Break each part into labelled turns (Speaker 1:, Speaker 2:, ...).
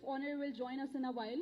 Speaker 1: honor will join us in a while.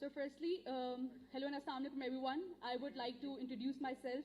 Speaker 1: So firstly, hello and assalamu alaikum everyone. I would like to introduce myself.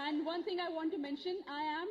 Speaker 1: And one thing I want to mention, I am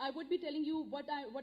Speaker 1: I would be telling you what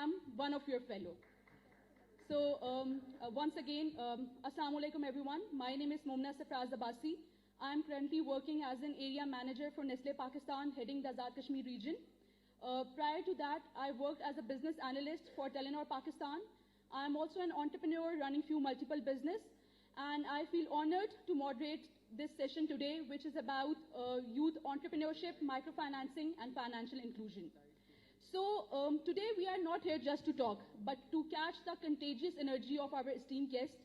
Speaker 1: am one of your fellow. So once again, assalamu alaikum everyone. My name is Momna Safraz Abbasi. I am currently working as an area manager for Nestle Pakistan, heading the Azad Kashmir region. Prior to that, I worked as a business analyst for Telenor Pakistan. I am also an entrepreneur running few multiple business, and I feel honored to moderate this session today, which is about youth entrepreneurship, microfinancing, and financial inclusion. So today we are not here just to talk, but to catch the contagious energy of our esteemed guests.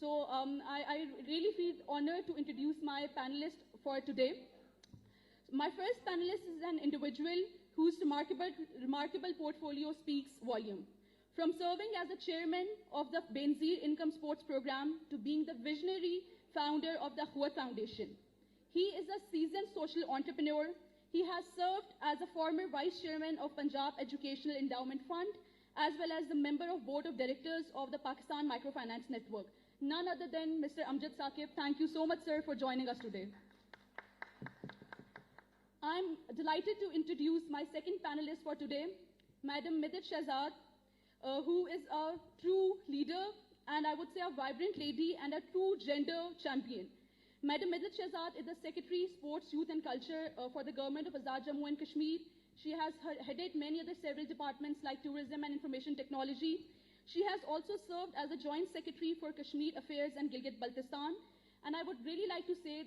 Speaker 1: So I really feel honored to introduce my panelist for today. My first panelist is an individual whose remarkable portfolio speaks volume. From serving as the chairman of the Benzir Income Sports Program to being the visionary founder of the Huat Foundation. He is a seasoned social entrepreneur. He has served as a former vice chairman of Punjab Educational Endowment Fund, as well as the member of board of directors of the Pakistan Microfinance Network. None other than Mr. Amjad Saqib. Thank you so much, sir, for joining us today. I'm delighted to introduce my second panelist for today, Madam Midhat Shehzad, who is a true leader, and I would say a vibrant lady and a true gender champion. Madam Midhat Shehzad is the Secretary, Sports, Youth and Culture for the Government of Azad Jammu and Kashmir. She has headed many other several departments like Tourism and Information Technology. She has also served as a Joint Secretary for Kashmir Affairs and Gilgit-Baltistan. And I would really like to say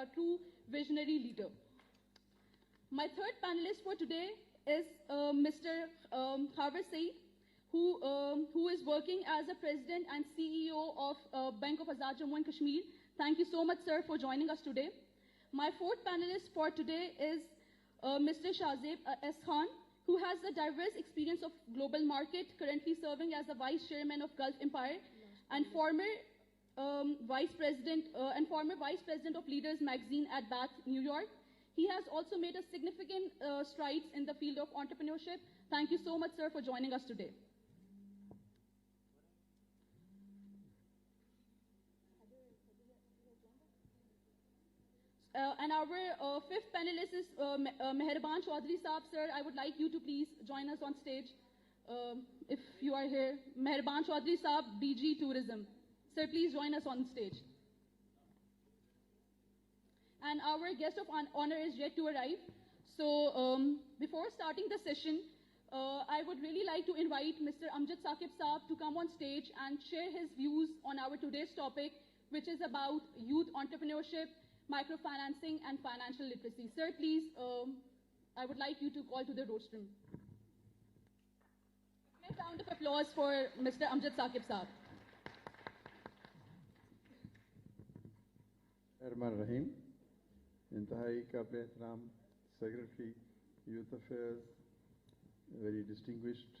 Speaker 1: a true visionary leader. My third panelist for today is Mr. Khawer Saeed, who is working as a president and CEO of Bank of Azad Jammu and Kashmir. Thank you so much, sir, for joining us today. My fourth panelist for today is Mr. Shahzeb S. Khan, who has a diverse experience of global market, currently serving as the vice chairman of Gulf Empire and former vice president of Leaders Magazine at Bath, New York. He has also made a significant strides in the field of entrepreneurship. Thank you so much, sir, for joining us today. And our fifth panelist is Meherban Chaudhary Saab, sir. I would like you to please join us on stage if you are here. Meherban Chaudhary Saab, DG Tourism. Sir, please join us on stage. And our guest of honor is yet to arrive. So before starting the session, I would really like to invite Mr. Amjad Saqib Saab to come on stage and share his views on our today's topic, which is about youth entrepreneurship, microfinancing and financial literacy. Sir, please, I would like you to call to the rostrum. A round of applause for Mr. Amjad Saqib Saab.
Speaker 2: Rahman Rahim, Intahai Qable Ehtaram, Secretary, Youth Affairs, very distinguished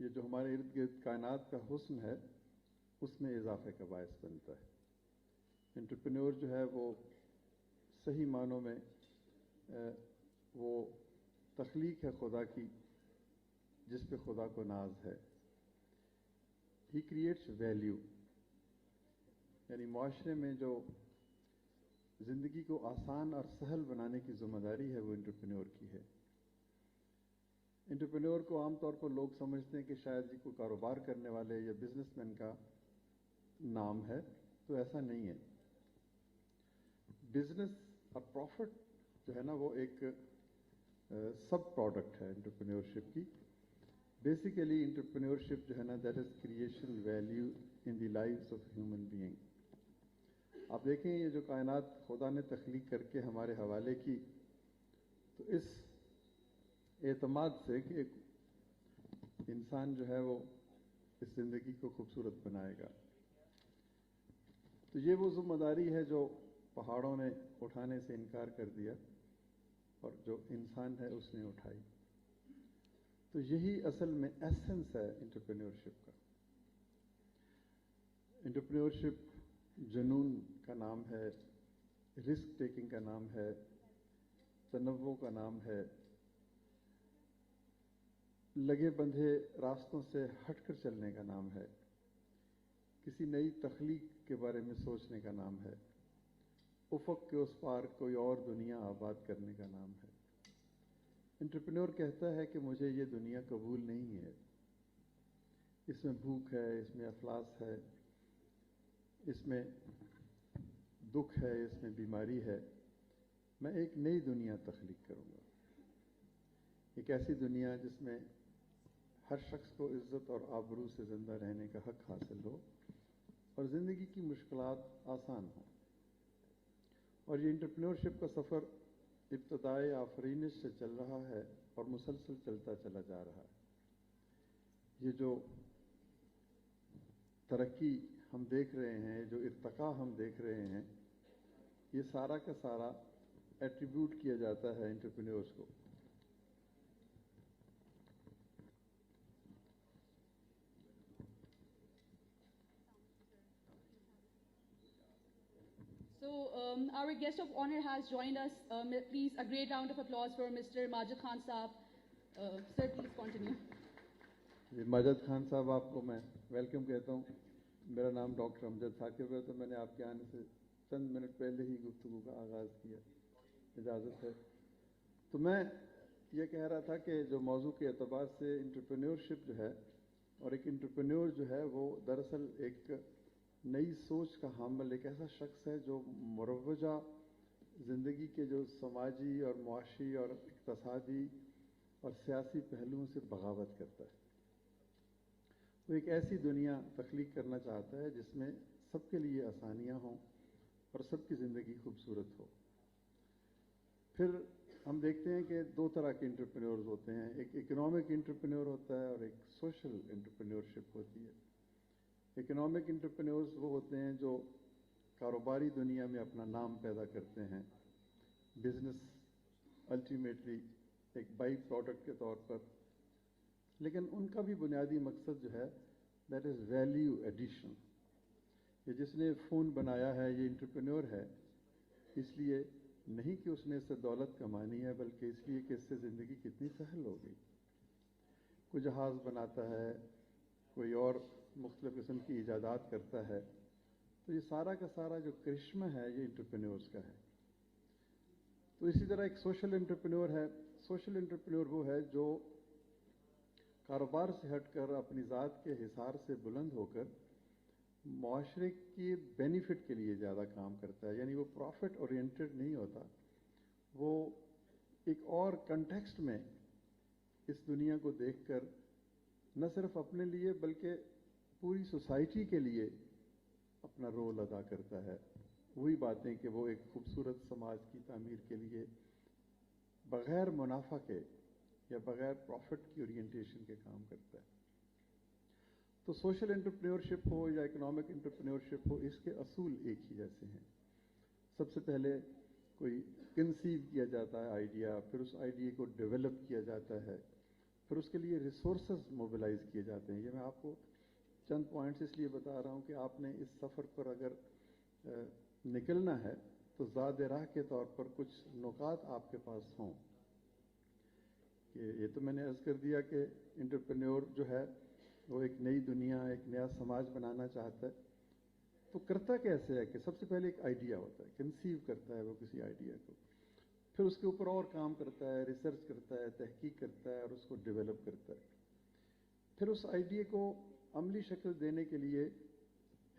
Speaker 2: یہ جو ہمارے ارد گرد کائنات کا حسن ہے اس میں اضافے کا باعث بنتا ہے. انٹرپرینور جو ہے وہ صحیح معنوں میں وہ تخلیق ہے خدا کی جس پہ خدا کو ناز ہے. ہی کریٹس ویلیو، یعنی معاشرے میں جو زندگی کو آسان اور سہل بنانے کی ذمہ داری ہے وہ انٹرپرینور کی ہے. انٹرپرینور کو عام طور پر لوگ سمجھتے ہیں کہ شاید یہ کوئی کاروبار کرنے والے یا بزنس مین کا نام ہے، تو ایسا نہیں ہے. بزنس اور پروفٹ جو ہے نا وہ ایک سب پروڈکٹ ہے انٹرپرینورشپ کی. بیسیکلی انٹرپرینورشپ جو ہے نا that is creation value in the lives of human being. آپ دیکھیں یہ جو کائنات خدا نے تخلیق کر کے ہمارے حوالے کی، تو اس اعتماد سے کہ ایک انسان جو ہے وہ اس زندگی کو خوبصورت بنائے گا. تو یہ وہ ذمہ داری ہے جو پہاڑوں نے اٹھانے سے انکار کر دیا اور جو انسان ہے اس نے اٹھائی. تو یہی اصل میں ایسنس ہے انٹرپرینورشپ کا. انٹرپرینورشپ جنون کا نام ہے، رسک ٹیکنگ کا نام ہے، تنوع کا نام ہے، لگے بندھے راستوں سے ہٹ کر چلنے کا نام ہے، کسی نئی تخلیق کے بارے میں سوچنے کا نام ہے، افق کے اس پار کوئی اور دنیا آباد کرنے کا نام ہے. انٹرپرینور کہتا ہے کہ مجھے یہ دنیا قبول نہیں ہے، اس میں بھوک ہے، اس میں افلاس ہے، اس میں دکھ ہے، اس میں بیماری ہے. میں ایک نئی دنیا تخلیق کروں گا، ایک ایسی دنیا جس میں ہر شخص کو عزت اور آبرو سے زندہ رہنے کا حق حاصل ہو اور زندگی کی مشکلات آسان ہوں. اور یہ انٹرپرینورشپ کا سفر ابتدائے آفرینش سے چل رہا ہے اور مسلسل چلتا چلا جا رہا ہے. یہ جو ترقی ہم دیکھ رہے ہیں، جو ارتقاء ہم دیکھ رہے ہیں، یہ سارا کا سارا ایٹریبیوٹ کیا جاتا ہے انٹرپرینورز کو.
Speaker 1: So our guest of honor has joined us. Please, a great round of applause for Mr. Majid Khan Saab. Sir, please continue.
Speaker 2: Majid Khan صاحب آپ کو میں ویلکم کہتا ہوں. میرا نام ڈاکٹر امجد ثاقب ہے، تو میں نے آپ کے آنے سے چند منٹ پہلے ہی گفتگو کا آغاز کیا، اجازت ہے. تو میں یہ کہہ رہا تھا کہ جو موضوع کے اعتبار سے انٹرپرینورشپ جو ہے، اور ایک انٹرپرینور جو ہے وہ دراصل ایک نئی سوچ کا حامل ایک ایسا شخص ہے جو مروجہ زندگی کے جو سماجی اور معاشی اور اقتصادی اور سیاسی پہلوؤں سے بغاوت کرتا ہے. وہ ایک ایسی دنیا تخلیق کرنا چاہتا ہے جس میں سب کے لیے آسانیاں ہوں اور سب کی زندگی خوبصورت ہو. پھر ہم دیکھتے ہیں کہ دو طرح کے انٹرپرینورز ہوتے ہیں، ایک اکنامک انٹرپرینور ہوتا ہے اور ایک سوشل انٹرپرینورشپ ہوتی ہے. اکنامک انٹرپرینورز وہ ہوتے ہیں جو کاروباری دنیا میں اپنا نام پیدا کرتے ہیں. بزنس الٹیمیٹلی ایک بائی پروڈکٹ کے طور پر، لیکن ان کا بھی بنیادی مقصد جو ہے دیٹ از ویلیو ایڈیشن. یہ جس نے فون بنایا ہے یہ انٹرپرینور ہے، اس لیے نہیں کہ اس نے اس سے دولت کمانی ہے، بلکہ اس لیے کہ اس سے زندگی کتنی سہل ہو گئی. کوئی جہاز بناتا ہے، کوئی اور مختلف قسم کی ایجادات کرتا ہے. تو یہ سارا کا سارا جو کرشمہ ہے یہ انٹرپرینورز کا ہے. تو اسی طرح ایک سوشل انٹرپرینور ہے. سوشل انٹرپرینور وہ ہے جو کاروبار سے ہٹ کر اپنی ذات کے حصار سے بلند ہو کر معاشرے کی بینیفٹ کے لیے زیادہ کام کرتا ہے. یعنی وہ پروفٹ اورینٹڈ نہیں ہوتا، وہ ایک اور کنٹیکسٹ میں اس دنیا کو دیکھ کر نہ صرف اپنے لیے بلکہ پوری سوسائٹی کے لیے اپنا رول ادا کرتا ہے. وہی باتیں کہ وہ ایک خوبصورت سماج کی تعمیر کے لیے بغیر منافع کے یا بغیر پروفٹ کی اورینٹیشن کے کام کرتا ہے. تو سوشل انٹرپرینورشپ ہو یا اکنامک انٹرپرینورشپ ہو، اس کے اصول ایک ہی جیسے ہیں. سب سے پہلے کوئی کنسیو کیا جاتا ہے آئیڈیا، پھر اس آئیڈیا کو ڈیولپ کیا جاتا ہے، پھر اس کے لیے ریسورسز موبلائز کیے جاتے ہیں. یہ میں آپ کو چند پوائنٹس اس لیے بتا رہا ہوں کہ آپ نے اس سفر پر اگر نکلنا ہے تو زاد راہ کے طور پر کچھ نکات آپ کے پاس ہوں. کہ یہ تو میں نے عرض کر دیا کہ انٹرپرینور جو ہے وہ ایک نئی دنیا، ایک نیا سماج بنانا چاہتا ہے. تو کرتا کیسے ہے کہ سب سے پہلے ایک آئیڈیا ہوتا ہے، کنسیو کرتا ہے وہ کسی آئیڈیا کو، پھر اس کے اوپر اور کام کرتا ہے، ریسرچ کرتا ہے، تحقیق کرتا ہے اور اس کو ڈیولپ کرتا ہے. پھر اس آئیڈیا کو عملی شکل دینے کے لیے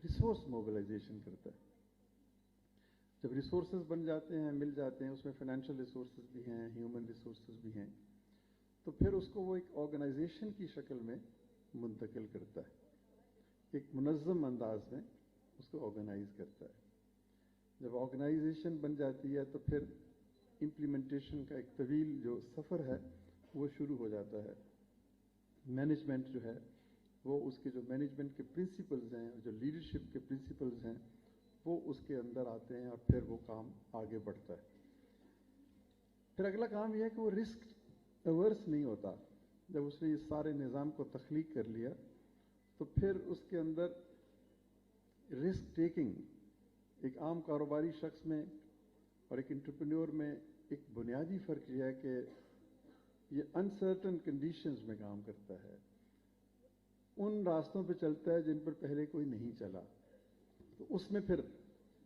Speaker 2: ریسورس موبلائزیشن کرتا ہے. جب ریسورسز بن جاتے ہیں، مل جاتے ہیں، اس میں فائنینشیل ریسورسز بھی ہیں، ہیومن ریسورسز بھی ہیں، تو پھر اس کو وہ ایک آرگنائزیشن کی شکل میں منتقل کرتا ہے. ایک منظم انداز میں اس کو آرگنائز کرتا ہے. جب آرگنائزیشن بن جاتی ہے تو پھر امپلیمنٹیشن کا ایک طویل جو سفر ہے وہ شروع ہو جاتا ہے. مینجمنٹ جو ہے وہ اس کے جو مینجمنٹ کے پرنسپلز ہیں، جو لیڈرشپ کے پرنسپلز ہیں، وہ اس کے اندر آتے ہیں اور پھر وہ کام آگے بڑھتا ہے. پھر اگلا کام یہ ہے کہ وہ رسک ایورس نہیں ہوتا. جب اس نے اس سارے نظام کو تخلیق کر لیا تو پھر اس کے اندر رسک ٹیکنگ، ایک عام کاروباری شخص میں اور ایک انٹرپرینور میں ایک بنیادی فرق یہ ہے کہ یہ انسرٹن کنڈیشنز میں کام کرتا ہے. ان راستوں پہ چلتا ہے جن پر پہلے کوئی نہیں چلا، تو اس میں پھر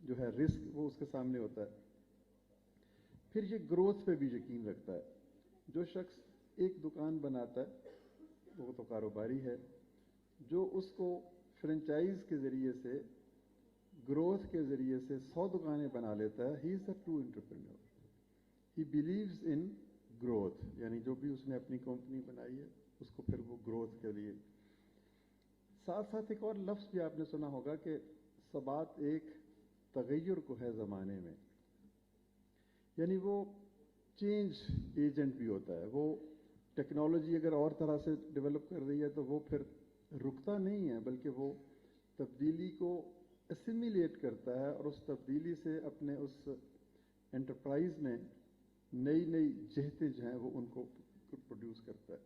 Speaker 2: جو ہے رسک وہ اس کے سامنے ہوتا ہے. پھر یہ گروتھ پہ بھی یقین رکھتا ہے. جو شخص ایک دکان بناتا ہے وہ تو کاروباری ہے. جو اس کو فرنچائز کے ذریعے سے، گروتھ کے ذریعے سے 100 دکانیں بنا لیتا ہے، he is a true entrepreneur. He believes in growth, یعنی جو بھی اس نے اپنی کمپنی بنائی ہے اس کو پھر وہ گروتھ کے لیے. ساتھ ساتھ ایک اور لفظ بھی آپ نے سنا ہوگا کہ ثبات ایک تغیر کو ہے زمانے میں، یعنی وہ چینج ایجنٹ بھی ہوتا ہے. وہ ٹیکنالوجی اگر اور طرح سے ڈیولپ کر رہی ہے تو وہ پھر رکتا نہیں ہے، بلکہ وہ تبدیلی کو اسیمیلیٹ کرتا ہے اور اس تبدیلی سے اپنے اس انٹرپرائز میں نئی نئی جہتیں جو ہیں وہ ان کو پروڈیوس کرتا ہے.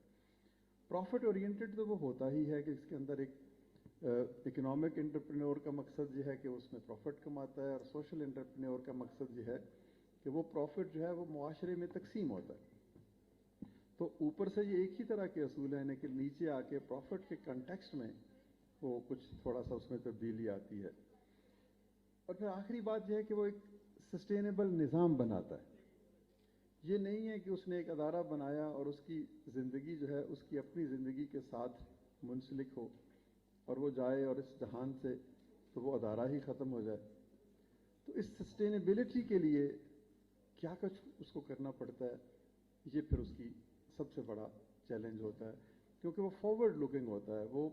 Speaker 2: پروفٹ اورینٹڈ تو وہ ہوتا ہی ہے کہ اس کے اندر ایک اکنامک انٹرپرینور کا مقصد یہ ہے کہ اس میں پروفٹ کماتا ہے، اور سوشل انٹرپرینور کا مقصد یہ ہے کہ وہ پروفٹ جو ہے وہ معاشرے میں تقسیم ہوتا ہے. تو اوپر سے یہ ایک ہی طرح کے اصول ہیں، لیکن نیچے آ کے پروفٹ کے کنٹیکسٹ میں وہ کچھ تھوڑا سا اس میں تبدیلی آتی ہے. اور پھر آخری بات یہ ہے کہ وہ ایک سسٹینیبل نظام بناتا ہے. یہ نہیں ہے کہ اس نے ایک ادارہ بنایا اور اس کی زندگی جو ہے اس کی اپنی زندگی کے ساتھ منسلک ہو اور وہ جائے اور اس جہان سے تو وہ ادارہ ہی ختم ہو جائے. تو اس سسٹینیبلٹی کے لیے کیا کچھ اس کو کرنا پڑتا ہے، یہ پھر اس کی سب سے بڑا چیلنج ہوتا ہے، کیونکہ وہ فارورڈ لوکنگ ہوتا ہے، وہ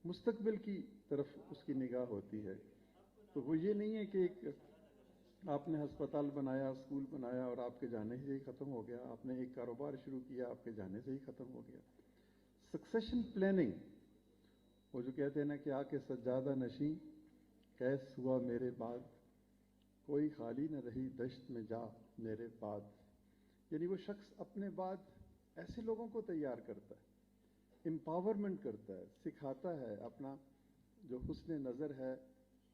Speaker 2: مستقبل کی طرف اس کی نگاہ ہوتی ہے. تو وہ یہ نہیں ہے کہ ایک آپ نے ہسپتال بنایا، اسکول بنایا اور آپ کے جانے سے ہی ختم ہو گیا. آپ نے ایک کاروبار شروع کیا، آپ کے جانے سے ہی ختم ہو گیا. سکسیشن پلاننگ، وہ جو کہتے ہیں نا کہ آ کے سجادہ نشیں کیس ہوا میرے بعد، کوئی خالی نہ رہی دشت میں جا میرے بعد. یعنی وہ شخص اپنے بعد ایسے لوگوں کو تیار کرتا ہے، امپاورمنٹ کرتا ہے، سکھاتا ہے، اپنا جو حسن نظر ہے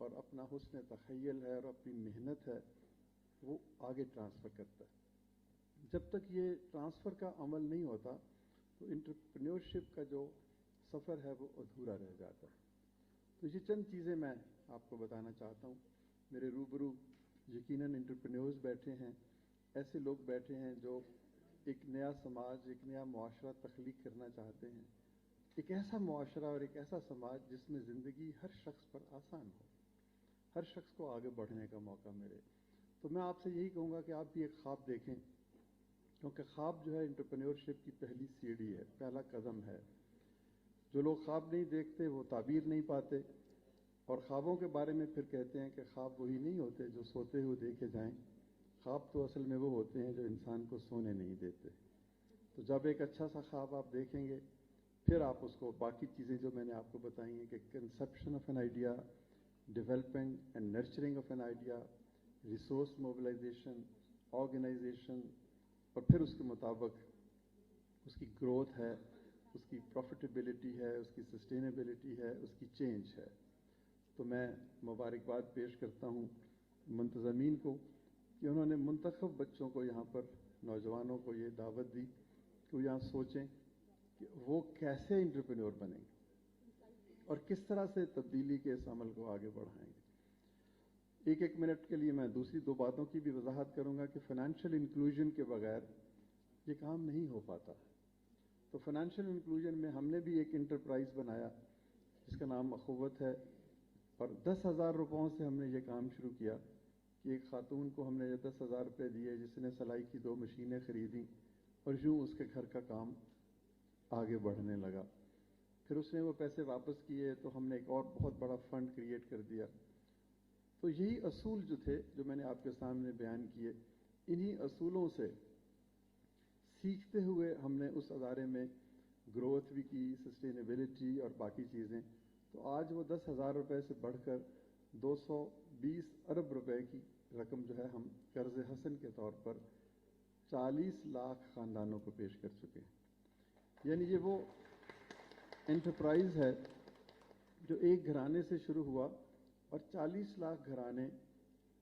Speaker 2: اور اپنا حسن تخیل ہے اور اپنی محنت ہے وہ آگے ٹرانسفر کرتا ہے. جب تک یہ ٹرانسفر کا عمل نہیں ہوتا تو انٹرپرینیورشپ کا جو سفر ہے وہ ادھورا رہ جاتا ہے. تو یہ چند چیزیں میں آپ کو بتانا چاہتا ہوں. میرے روبرو یقیناً انٹرپرینیورز بیٹھے ہیں، ایسے لوگ بیٹھے ہیں جو ایک نیا سماج، ایک نیا معاشرہ تخلیق کرنا چاہتے ہیں. ایک ایسا معاشرہ اور ایک ایسا سماج جس میں زندگی ہر شخص پر آسان ہو، ہر شخص کو آگے بڑھنے کا موقع ملے. تو میں آپ سے یہی کہوں گا کہ آپ بھی ایک خواب دیکھیں، کیونکہ خواب جو ہے انٹرپرینیورشپ کی پہلی سیڑھی ہے، پہلا قدم ہے. جو لوگ خواب نہیں دیکھتے وہ تعبیر نہیں پاتے، اور خوابوں کے بارے میں پھر کہتے ہیں کہ خواب وہی نہیں ہوتے جو سوتے ہوئے دیکھے جائیں. خواب تو اصل میں وہ ہوتے ہیں جو انسان کو سونے نہیں دیتے. تو جب ایک اچھا سا خواب آپ دیکھیں گے پھر آپ اس کو باقی چیزیں جو میں نے آپ کو بتائی ہیں کہ conception of an idea, developing and nurturing of an idea, resource mobilization, organization, اور پھر اس کے مطابق اس کی گروتھ ہے، اس کی پروفٹیبلٹی ہے، اس کی سسٹینیبلٹی ہے، اس کی چینج ہے. تو میں مبارکباد پیش کرتا ہوں منتظمین کو کہ انہوں نے منتخب بچوں کو یہاں پر، نوجوانوں کو یہ دعوت دی کہ وہ یہاں سوچیں کہ وہ کیسے انٹرپرینور بنیں گے اور کس طرح سے تبدیلی کے اس عمل کو آگے بڑھائیں گے. ایک منٹ کے لیے میں دوسری 2 باتوں کی بھی وضاحت کروں گا کہ فائنینشیل انکلوژن کے بغیر یہ کام نہیں ہو پاتا. تو فائنینشیل انکلوژن میں ہم نے بھی ایک انٹرپرائز بنایا جس کا نام اخوت ہے، اور 10,000 روپوں سے ہم نے یہ کام شروع کیا کہ ایک خاتون کو ہم نے یہ 10,000 روپے دیے جس نے سلائی کی 2 مشینیں خریدیں، اور یوں اس کے گھر کا کام آگے بڑھنے لگا. پھر اس نے وہ پیسے واپس کیے تو ہم نے ایک اور بہت بڑا فنڈ کریٹ کر دیا. تو یہی اصول جو تھے جو میں نے آپ کے سامنے بیان کیے، انہی اصولوں سے سیکھتے ہوئے ہم نے اس ادارے میں گروتھ بھی کی، سسٹینیبلٹی اور باقی چیزیں. تو آج وہ 10,000 روپے سے بڑھ کر 220 ارب روپے کی رقم جو ہے ہم قرض حسن کے طور پر 40 لاکھ خاندانوں کو پیش کر چکے ہیں. یعنی یہ وہ انٹرپرائز ہے جو ایک گھرانے سے شروع ہوا اور 40 لاکھ گھرانے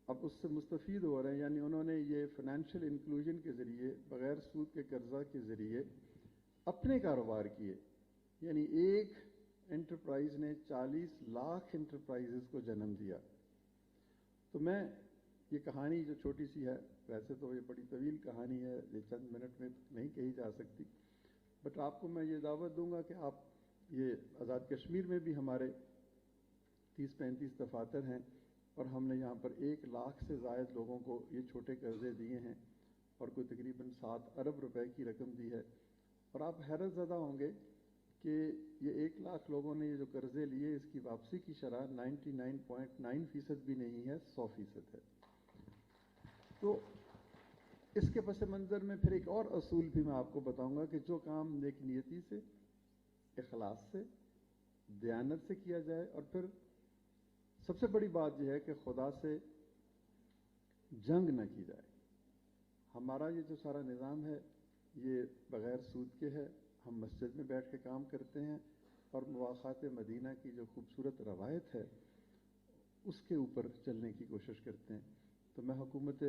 Speaker 2: اب اس سے مستفید ہو رہے ہیں. یعنی انہوں نے یہ فائنینشیل انکلوژن کے ذریعے، بغیر سود کے قرضہ کے ذریعے اپنے کاروبار کیے. یعنی ایک انٹرپرائز نے 40 لاکھ انٹرپرائزز کو جنم دیا. تو میں یہ کہانی جو چھوٹی سی ہے، ویسے تو یہ بڑی طویل کہانی ہے، یہ چند منٹ میں نہیں کہی جا سکتی، بٹ آپ کو میں یہ دعوت دوں گا کہ آپ یہ آزاد کشمیر میں بھی ہمارے 30-35 دفاتر ہیں، اور ہم نے یہاں پر 1 لاکھ سے زائد لوگوں کو یہ چھوٹے قرضے دیے ہیں اور کوئی تقریباً 7 ارب روپے کی رقم دی ہے. اور آپ حیرت زدہ ہوں گے کہ یہ 1 لاکھ لوگوں نے یہ جو قرضے لیے، اس کی واپسی کی شرح 99.9% بھی نہیں ہے، 100% ہے. تو اس کے پس منظر میں پھر ایک اور اصول بھی میں آپ کو بتاؤں گا کہ جو کام نیک نیتی سے، اخلاص سے، دیانت سے کیا جائے، اور پھر سب سے بڑی بات یہ ہے کہ خدا سے جنگ نہ کی جائے. ہمارا یہ جو سارا نظام ہے یہ بغیر سود کے ہے. ہم مسجد میں بیٹھ کے کام کرتے ہیں اور مواخات مدینہ کی جو خوبصورت روایت ہے اس کے اوپر چلنے کی کوشش کرتے ہیں. تو میں حکومت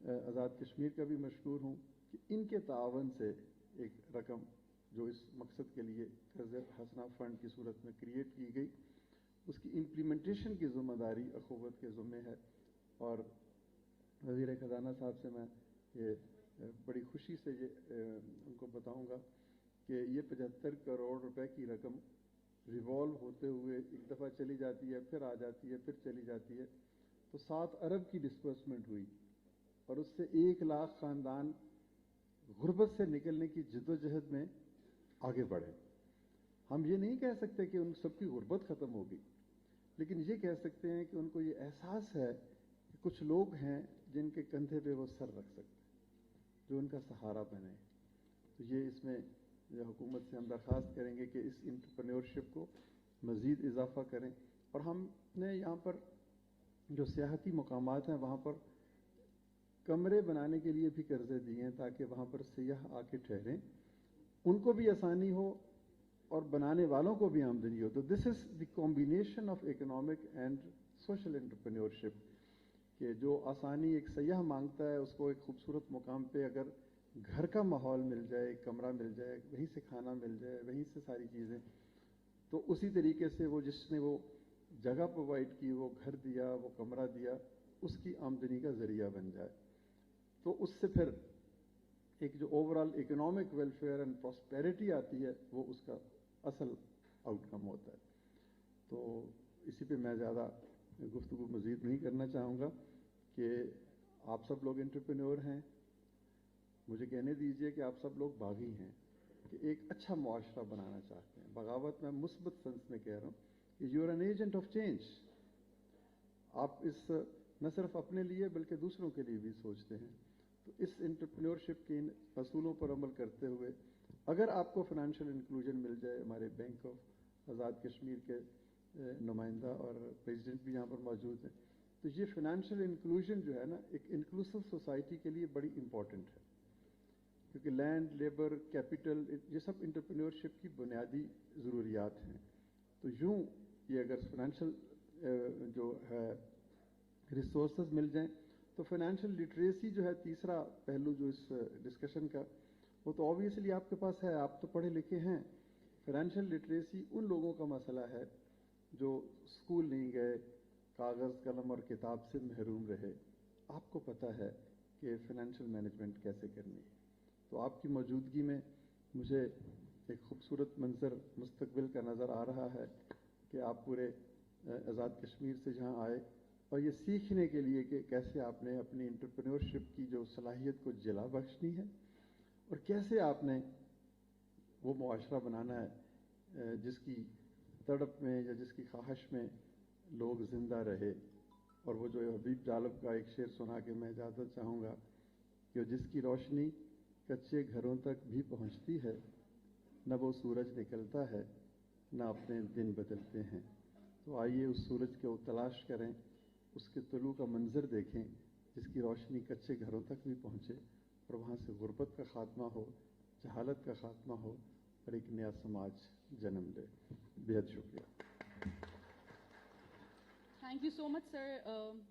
Speaker 2: آزاد کشمیر کا بھی مشکور ہوں کہ ان کے تعاون سے ایک رقم جو اس مقصد کے لیے قرض حسنہ فنڈ کی صورت میں کریٹ کی گئی، اس کی امپلیمنٹیشن کی ذمہ داری اخوت کے ذمے ہے. اور وزیر خزانہ صاحب سے میں یہ بڑی خوشی سے یہ ان کو بتاؤں گا کہ یہ 75 کروڑ روپے کی رقم ریوالو ہوتے ہوئے ایک دفعہ چلی جاتی ہے، پھر آ جاتی ہے، پھر چلی جاتی ہے. تو 7 ارب کی ڈسبرسمنٹ ہوئی، اور اس سے 1 لاکھ خاندان غربت سے نکلنے کی جد و جہد میں آگے بڑھے. ہم یہ نہیں کہہ سکتے کہ ان سب کی غربت ختم ہوگی، لیکن یہ کہہ سکتے ہیں کہ ان کو یہ احساس ہے کہ کچھ لوگ ہیں جن کے کندھے پہ وہ سر رکھ سکتے ہیں، جو ان کا سہارا بنے. تو یہ اس میں حکومت سے ہم درخواست کریں گے کہ اس انٹرپرینیورشپ کو مزید اضافہ کریں. اور ہم نے یہاں پر جو سیاحتی مقامات ہیں وہاں پر کمرے بنانے کے لیے بھی قرضے دیے ہیں تاکہ وہاں پر سیاح آ کے ٹھہریں، ان کو بھی آسانی ہو اور بنانے والوں کو بھی آمدنی ہو. تو this is the combination of economic and social entrepreneurship, کہ جو آسانی ایک سیاح مانگتا ہے اس کو ایک خوبصورت مقام پہ اگر گھر کا ماحول مل جائے، ایک کمرہ مل جائے، وہیں سے کھانا مل جائے، وہیں سے ساری چیزیں، تو اسی طریقے سے وہ جس نے وہ جگہ پرووائڈ کی، وہ گھر دیا، وہ کمرہ دیا، اس کی آمدنی کا ذریعہ بن جائے. تو اس سے پھر ایک جو over all economic welfare and prosperity آتی ہے وہ اس کا اصل آؤٹ کم ہوتا ہے. تو اسی پہ میں زیادہ گفتگو مزید نہیں کرنا چاہوں گا کہ آپ سب لوگ انٹرپرینور ہیں. مجھے کہنے دیجئے کہ آپ سب لوگ باغی ہیں، کہ ایک اچھا معاشرہ بنانا چاہتے ہیں. بغاوت میں مثبت سنس میں کہہ رہا ہوں کہ you are an agent of change. آپ اس نہ صرف اپنے لیے بلکہ دوسروں کے لیے بھی سوچتے ہیں. تو اس انٹرپرینورشپ کے ان اصولوں پر عمل کرتے ہوئے اگر آپ کو فائنینشیل انکلوژن مل جائے، ہمارے بینک آف آزاد کشمیر کے نمائندہ اور پریزیڈنٹ بھی یہاں پر موجود ہیں، تو یہ فائنینشیل انکلوژن جو ہے نا ایک انکلوسیو سوسائٹی کے لیے بڑی امپورٹنٹ ہے. کیونکہ لینڈ، لیبر، کیپٹل یہ سب انٹرپرینورشپ کی بنیادی ضروریات ہیں. تو یوں یہ اگر فائنینشیل جو ہے ریسورسز مل جائیں تو فائنینشیل لٹریسی جو ہے تیسرا پہلو جو اس ڈسکشن کا، وہ تو آبویسلی آپ کے پاس ہے، آپ تو پڑھے لکھے ہیں. فائنینشیل لٹریسی ان لوگوں کا مسئلہ ہے جو اسکول نہیں گئے، کاغذ قلم اور کتاب سے محروم رہے. آپ کو پتہ ہے کہ فائنینشیل مینجمنٹ کیسے کرنی ہے. تو آپ کی موجودگی میں مجھے ایک خوبصورت منظر مستقبل کا نظر آ رہا ہے کہ آپ پورے آزاد کشمیر سے جہاں آئے اور یہ سیکھنے کے لیے کہ کیسے آپ نے اپنی انٹرپرینورشپ کی جو صلاحیت کو جلا بخشنی ہے اور کیسے آپ نے وہ معاشرہ بنانا ہے جس کی تڑپ میں یا جس کی خواہش میں لوگ زندہ رہے. اور وہ جو حبیب جالب کا ایک شعر سنا کے میں اجازت چاہوں گا کہ جس کی روشنی کچے گھروں تک بھی پہنچتی ہے، نہ وہ سورج نکلتا ہے نہ اپنے دن بدلتے ہیں. تو آئیے اس سورج کو تلاش کریں، اس کے طلوع کا منظر دیکھیں جس کی روشنی کچے گھروں تک بھی پہنچے اور وہاں سے غربت کا خاتمہ ہو، جہالت کا خاتمہ ہو اور ایک نیا سماج جنم لے. بہت شکریہ.
Speaker 1: Thank you so much, sir,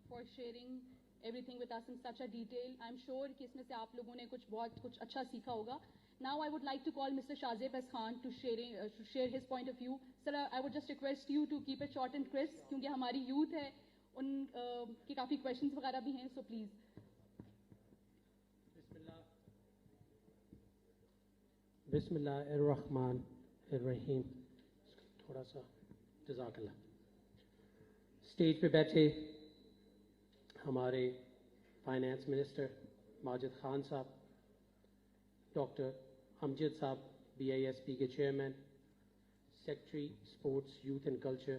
Speaker 1: for sharing everything with us in such a detail. I'm sure کہ اس میں سے آپ لوگوں نے کچھ اچھا سیکھا ہوگا. Now I would like to call Mr. Shazib S. Khan to share his point of view. Sir, I would just request you to keep it short and crisp کیونکہ ہماری youth ہے، ان کی کافی questions وغیرہ بھی ہیں, so please.
Speaker 3: بسم اللہ الرحمن الرحیم. تھوڑا سا جزاک اللہ. اسٹیج پہ بیٹھے ہمارے فائنانس منسٹر ماجد خان صاحب، ڈاکٹر امجد صاحب BISP کے chairman, secretary sports youth and culture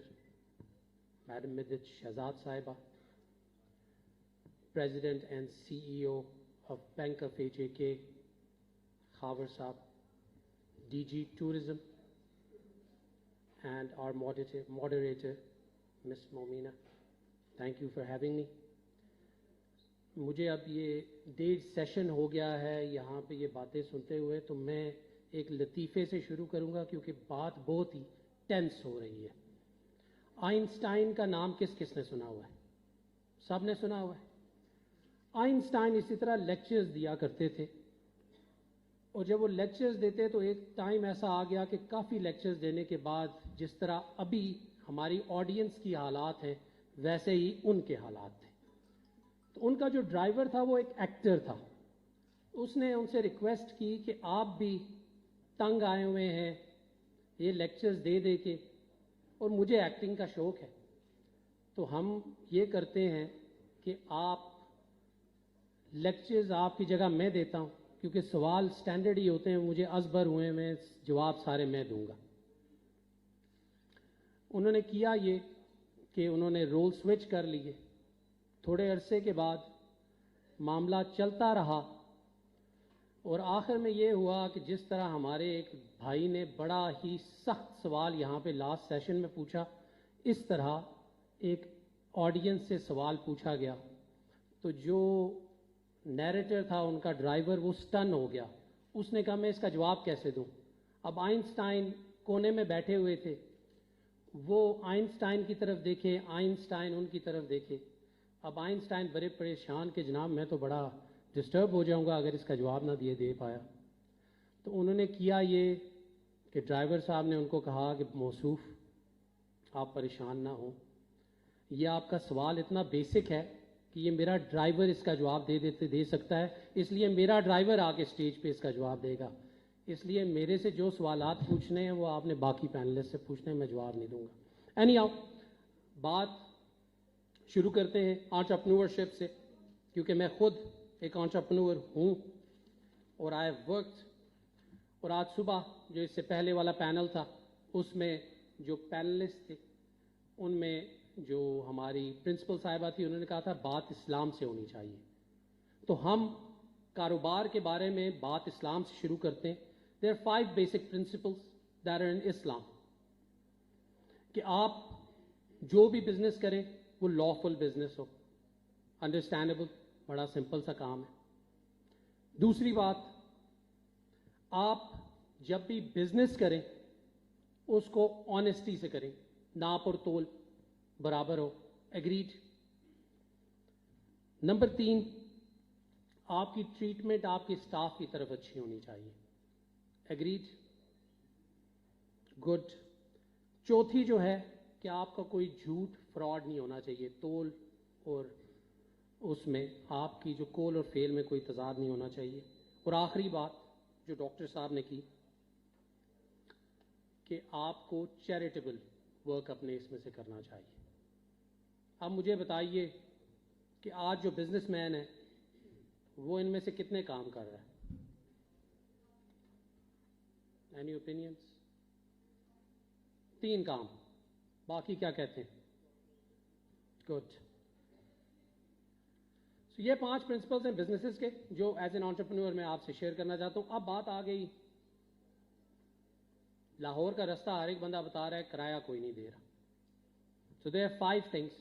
Speaker 3: madam مدت شہزاد صاحبہ، president and CEO of bank of HAK Khawar صاحب، DG tourism and our moderator Miss Momina, thank you for having me. مجھے اب یہ 1.5 سیشن ہو گیا ہے یہاں پہ یہ باتیں سنتے ہوئے، تو میں ایک لطیفے سے شروع کروں گا کیونکہ بات بہت ہی ٹینس ہو رہی ہے. آئنسٹائن کا نام کس کس نے سنا ہوا ہے؟ سب نے سنا ہوا ہے. آئنسٹائن اسی طرح لیکچرز دیا کرتے تھے، اور جب وہ لیکچرز دیتے تو ایک ٹائم ایسا آ گیا کہ کافی لیکچرز دینے کے بعد جس طرح ابھی ہماری آڈینس کی حالات ہیں ویسے ہی ان کے حالات تھے. تو ان کا جو ڈرائیور تھا وہ ایک ایکٹر تھا. اس نے ان سے ریکویسٹ کی کہ آپ بھی تنگ آئے ہوئے ہیں یہ لیکچرز دے دے کے، اور مجھے ایکٹنگ کا شوق ہے، تو ہم یہ کرتے ہیں کہ آپ لیکچرز آپ کی جگہ میں دیتا ہوں، کیونکہ سوال سٹینڈرڈ ہی ہوتے ہیں، مجھے ازبر ہوئے میں جواب سارے میں دوں گا. انہوں نے کیا یہ کہ انہوں نے رول سوئچ کر لیے. تھوڑے عرصے کے بعد معاملہ چلتا رہا اور آخر میں یہ ہوا کہ جس طرح ہمارے ایک بھائی نے بڑا ہی سخت سوال یہاں پہ لاسٹ سیشن میں پوچھا، اس طرح ایک آڈینس سے سوال پوچھا گیا. تو جو نیریٹر تھا ان کا ڈرائیور وہ سٹن ہو گیا. اس نے کہا میں اس کا جواب کیسے دوں؟ اب آئنسٹائن کونے میں بیٹھے ہوئے تھے، وہ آئنسٹائن کی طرف دیکھے، آئنسٹائن ان کی طرف دیکھے. اب آئنسٹائن بڑے پریشان کہ جناب میں تو بڑا ڈسٹرب ہو جاؤں گا اگر اس کا جواب نہ دے پایا. تو انہوں نے کیا یہ کہ ڈرائیور صاحب نے ان کو کہا کہ موصوف آپ پریشان نہ ہوں، یہ آپ کا سوال اتنا بیسک ہے کہ یہ میرا ڈرائیور اس کا جواب دے سکتا ہے، اس لیے میرا ڈرائیور آ کے اسٹیج پہ اس کا جواب دے گا. اس لیے میرے سے جو سوالات پوچھنے ہیں وہ آپ نے باقی پینلسٹ سے پوچھنے ہیں، میں جواب نہیں دوں گا. اینی ہاؤ بات شروع کرتے ہیں انٹرپرینورشپ سے، کیونکہ میں خود ایک انٹرپرینور ہوں اور آئی ہیو ورکڈ. اور آج صبح جو اس سے پہلے والا پینل تھا اس میں جو پینلسٹ تھے ان میں جو ہماری پرنسپل صاحبہ تھی انہوں نے کہا تھا بات اسلام سے ہونی چاہیے. تو ہم کاروبار کے بارے میں بات اسلام سے شروع کرتے ہیں. There are 5 basic principles that are in Islam. کہ آپ جو بھی بزنس کریں وہ lawful بزنس ہو. انڈرسٹینڈیبل، بڑا سمپل سا کام ہے. دوسری بات آپ جب بھی بزنس کریں اس کو آنیسٹی سے کریں, ناپ اور تول برابر ہو. ایگریڈ. نمبر 3, آپ کی ٹریٹمنٹ آپ کے اسٹاف کی طرف اچھی ہونی چاہیے. ایگریڈ. گڈ. چوتھی جو ہے کہ آپ کا کوئی جھوٹ فراڈ نہیں ہونا چاہیے, تول اور اس میں آپ کی جو کول اور فیل میں کوئی تضاد نہیں ہونا چاہیے. اور آخری بات جو ڈاکٹر صاحب نے کی کہ آپ کو چیریٹیبل ورک اپنے اس میں سے کرنا چاہیے. اب مجھے بتائیے کہ آج جو بزنس مین ہے وہ ان میں سے کتنے کام کر رہا ہے؟ Any opinions? 3 کام, باقی کیا کہتے ہیں؟ گڈ. یہ 5 پرنسپلز ہیں بزنسز کے جو ایز این انٹرپرینور میں آپ سے شیئر کرنا چاہتا ہوں. اب بات آ گئی, لاہور کا رستہ ہر ایک بندہ بتا رہا ہے, کرایہ کوئی نہیں دے رہا. سو دیر آر 5 تھنگس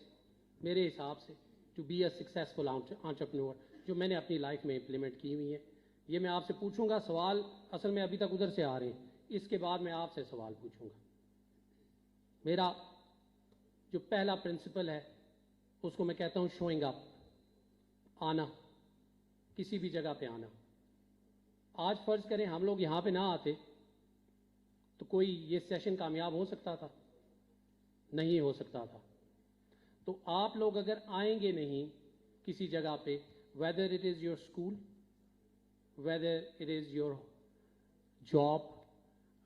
Speaker 3: میرے حساب سے to be a successful entrepreneur جو میں نے اپنی لائف میں امپلیمنٹ کی ہوئی ہیں. یہ میں آپ سے پوچھوں گا, سوال اصل میں ابھی تک ادھر سے آ رہے ہیں, اس کے بعد میں آپ سے سوال پوچھوں گا. میرا جو پہلا پرنسپل ہے اس کو میں کہتا ہوں شوئنگ اپ, آنا, کسی بھی جگہ پہ آنا. آج فرض کریں ہم لوگ یہاں پہ نہ آتے تو کوئی یہ سیشن کامیاب ہو سکتا تھا؟ نہیں ہو سکتا تھا. تو آپ لوگ اگر آئیں گے نہیں کسی جگہ پہ, whether it is your school, whether it is your job,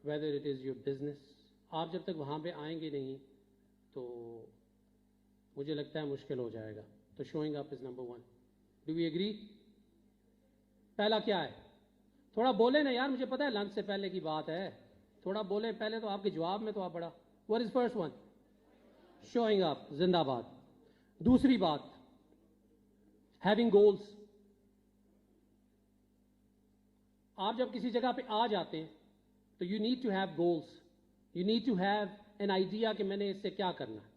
Speaker 3: whether it is your business, آپ جب تک وہاں پہ آئیں گے نہیں تو مجھے لگتا ہے مشکل ہو جائے گا. تو showing up is number 1. Do we agree? پہلا کیا ہے؟ تھوڑا بولے نا یار, مجھے پتا ہے لنچ سے پہلے کی بات ہے, تھوڑا بولے پہلے تو آپ کے جواب میں تو آپ بڑا. What is first one? Showing up. زندہ باد. دوسری بات, having goals. آپ جب کسی جگہ پہ آ جاتے ہیں تو you need to have goals. You need to have an idea کہ میں نے اس سے کیا کرنا ہے.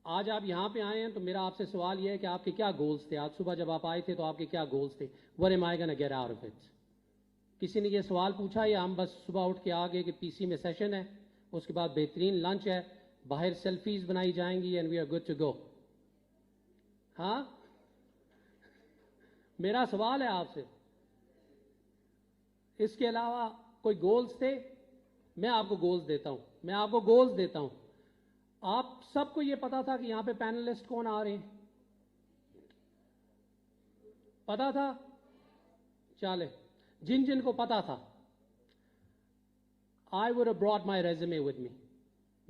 Speaker 3: آج آپ یہاں پہ آئے ہیں تو میرا آپ سے سوال یہ ہے کہ آپ کے کیا گولز تھے؟ آج صبح جب آپ آئے تھے تو آپ کے کیا گولز تھے؟ What am I gonna get out of it? کسی نے یہ سوال پوچھا یا ہم بس صبح اٹھ کے آ گئے کہ پی سی میں سیشن ہے, اس کے بعد بہترین لنچ ہے, باہر سیلفیز بنائی جائیں گی and we are good to go? ہاں, میرا سوال ہے آپ سے, اس کے علاوہ کوئی گولز تھے؟ میں آپ کو گولز دیتا ہوں. آپ سب کو یہ پتا تھا کہ یہاں پہ پینلسٹ کون آ رہے ہیں؟ پتا تھا؟ چلے, جن کو پتا تھا, I would have brought my resume with me.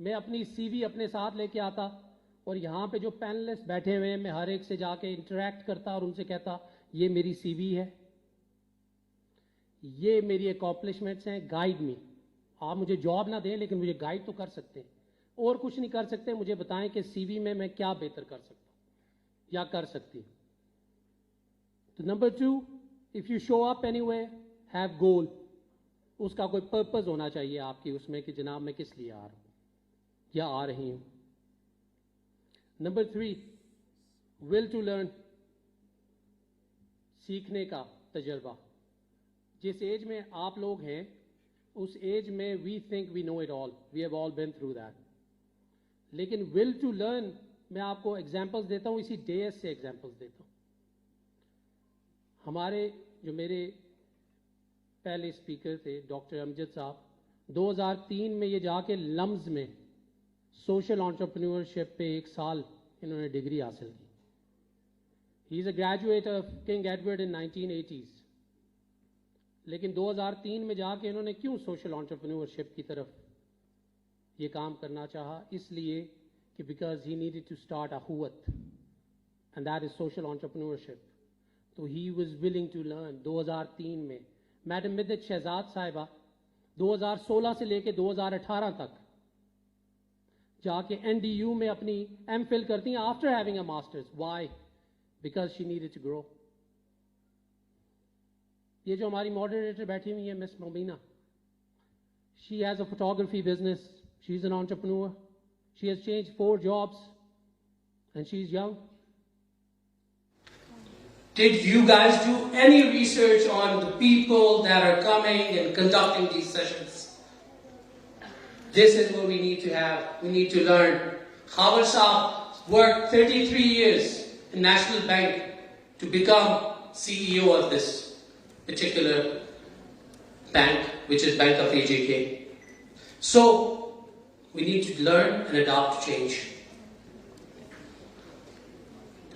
Speaker 3: میں اپنی سی وی اپنے ساتھ لے کے آتا اور یہاں پہ جو پینلسٹ بیٹھے ہوئے ہیں میں ہر ایک سے جا کے انٹریکٹ کرتا اور ان سے کہتا یہ میری سی وی ہے, یہ میری اکامپلشمنٹس ہیں, گائیڈ می. آپ مجھے جاب نہ دیں لیکن مجھے گائیڈ تو کر سکتے ہیں, اور کچھ نہیں کر سکتے, مجھے بتائیں کہ سی وی میں کیا بہتر کر سکتا ہوں یا کر سکتی ہوں. تو number 2, if you show up anywhere, have goal. اس کا کوئی پرپز ہونا چاہیے آپ کی اس میں کہ جناب میں کس لیے آ رہا ہوں یا آ رہی ہوں. Number 3, will to learn. سیکھنے کا تجربہ. جس ایج میں آپ لوگ ہیں اس ایج میں we think we know it all, we have all been through that. لیکن will to learn میں آپ کو ایگزامپلس دیتا ہوں, اسی ڈیز سے ایگزامپلس دیتا ہوں. ہمارے جو میرے پہلے اسپیکر تھے ڈاکٹر امجد صاحب, 2003 میں یہ جا کے لمز میں سوشل انٹرپرینورشپ پہ 1 سال انہوں نے ڈگری حاصل کی. He is a graduate of King Edward in 1980s. لیکن 2003 میں جا کے انہوں نے کیوں سوشل انٹرپرینورشپ کی طرف یہ کام کرنا چاہا؟ اس لیے کہ because he needed to start a قوت and that is social entrepreneurship. تو he was willing to learn. 2003 میں میڈم مدت شہزاد صاحبہ 2016 سے لے کے 2018 تک جا کے این ڈی یو میں اپنی ایم فل کرتی ہیں after having a masters. Why? Because she needed to grow. یہ جو ہماری ماڈریٹر بیٹھی ہوئی ہیں miss Mubeena, she has a photography business, she is an entrepreneur, she has change 4 jobs and she is young.
Speaker 4: Did you guys do any research on the people that are coming and conducting these sessions? This is what we need to have. We need to learn. Khawar Saab worked 33 years in National Bank to become CEO of this particular bank, which is Bank of AJK. So, we need to learn and adapt to change.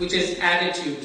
Speaker 4: which is attitude.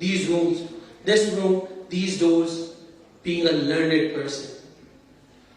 Speaker 4: these rooms, this room, these doors, being a learned person.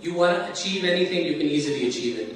Speaker 4: you are achieve anything, you can easily achieve it.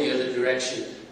Speaker 4: the other direction.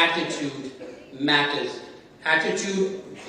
Speaker 4: attitude matters. Attitude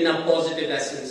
Speaker 4: in a positive essence,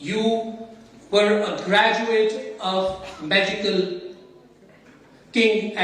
Speaker 4: you were a graduate of Medical King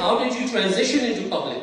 Speaker 4: how did you transition into public,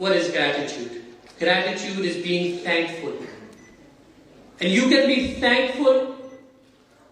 Speaker 4: What is gratitude? Gratitude is being thankful. And you can be thankful.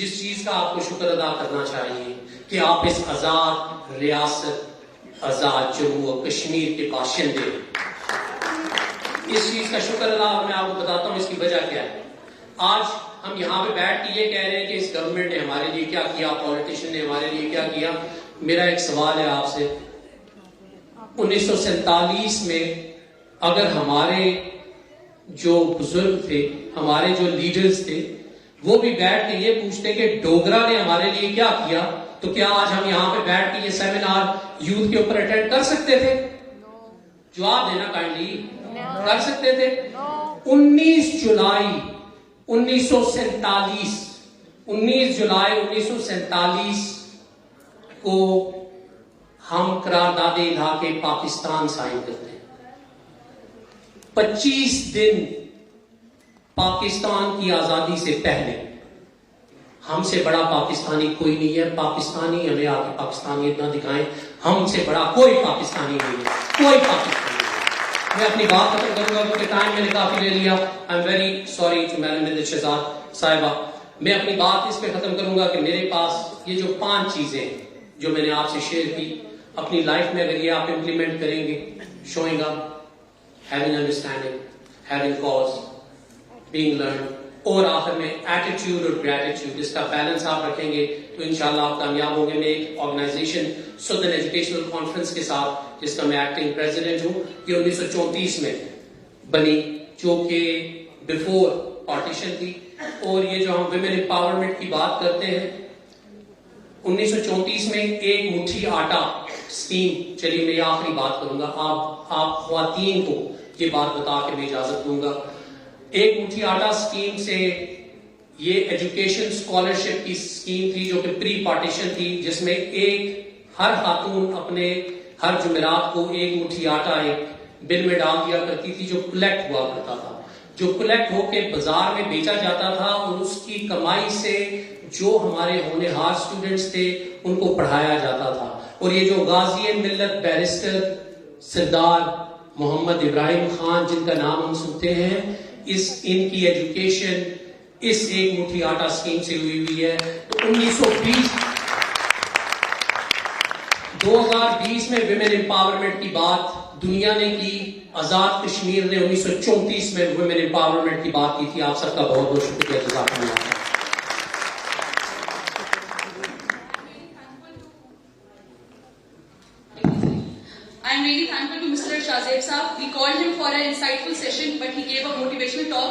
Speaker 4: جس چیز کا آپ کو شکر ادا کرنا چاہیے کہ آپ اس آزاد ریاست آزاد جموں و کشمیر کے باشندے، اس چیز کا شکر ادا میں آپ کو بتاتا ہوں اس کی وجہ کیا ہے. آج ہم یہاں پہ بیٹھ کے یہ کہہ رہے ہیں کہ اس گورنمنٹ نے ہمارے لیے کیا کیا، پولیٹیشین نے ہمارے لیے کیا کیا. میرا ایک سوال ہے آپ سے، 1947 میں اگر ہمارے جو بزرگ تھے، ہمارے جو لیڈرز تھے، وہ بھی بیٹھ کے یہ پوچھتے کہ ڈوگرا نے ہمارے لیے کیا کیا، تو کیا آج ہم یہاں پہ بیٹھ کے یہ سیمینار یوتھ کے اوپر اٹینڈ کر سکتے تھے؟ جواب دینا کائنڈلی، کر سکتے تھے؟ 19 جولائی 1947 کو ہم قرارداد الحاق پاکستان سائن کرتے ہیں. 25 دن پاکستان کی آزادی سے پہلے ہم سے بڑا پاکستانی کوئی نہیں ہے. پاکستانی ہمیں آ کے پاکستانیت نہ دکھائیں، ہم سے بڑا کوئی پاکستانی نہیں ہے، کوئی پاکستانی نہیں. میں اپنی بات ختم کروں گا کیونکہ ٹائم میں نے کافی لے لیا. I am very sorry to madam Millat Shahzad صاحبہ. میں اپنی بات اس پہ ختم کروں گا کہ میرے پاس یہ جو 5 چیزیں جو میں نے آپ سے شیئر کی، اپنی لائف میں اگر یہ آپ امپلیمنٹ کریں گے، showing up, having understanding, having cause, being learn, اور آخر میں ایٹیٹیوڈ اور گریٹیٹیوڈ، اس کا بیلنس آپ رکھیں گے تو انشاءاللہ آپ کامیاب ہوں گے. میں ایک آرگنائزیشن سدرن ایجوکیشنل کانفرنس کے ساتھ، جس کا میں ایکٹنگ پریزیڈنٹ ہوں، یہ 1934 میں بنی، جو کہ بیفور پارٹیشن تھی. اور یہ جو ہم ویمن امپاورمنٹ کی بات کرتے ہیں، 1934 میں ایک مٹھی آٹا اسکیم چلی. میں یہ آخری بات کروں گا، آپ خواتین کو یہ بات بتا کے میں اجازت دوں گا. ایک مٹھی آٹا اسکیم سے یہ ایجوکیشن اسکالرشپ کی اسکیم تھی جو کہ پری پارٹیشن تھی، جس میں ہر خاتون اپنے ہر جمعرات کو ایک مٹھی آٹا ایک بل میں ڈال دیا کرتی تھی، جو کلیکٹ ہوا کرتا تھا، جو کلیکٹ ہو کے بازار میں بیچا جاتا تھا، اور اس کی کمائی سے جو ہمارے ہونہار اسٹوڈنٹس تھے ان کو پڑھایا جاتا تھا. اور یہ جو غازی ملت بیرسٹر سردار محمد ابراہیم خان، جن کا نام ہم سنتے ہیں، ان کی ایجوکیشن اس ایک مٹھی آٹا اسکیم سے ہوئی ہے. تو 2020 میں ویمن امپاورمنٹ کی بات دنیا نے کی، آزاد کشمیر نے 1934 میں ویمن امپاورمنٹ کی بات کی تھی. آپ سب کا بہت بہت شکریہ، جزاکم اللہ.
Speaker 1: I'm really thankful to Mr. Shahzeb Saab. We called him for an insightful session, but he gave a motivational talk,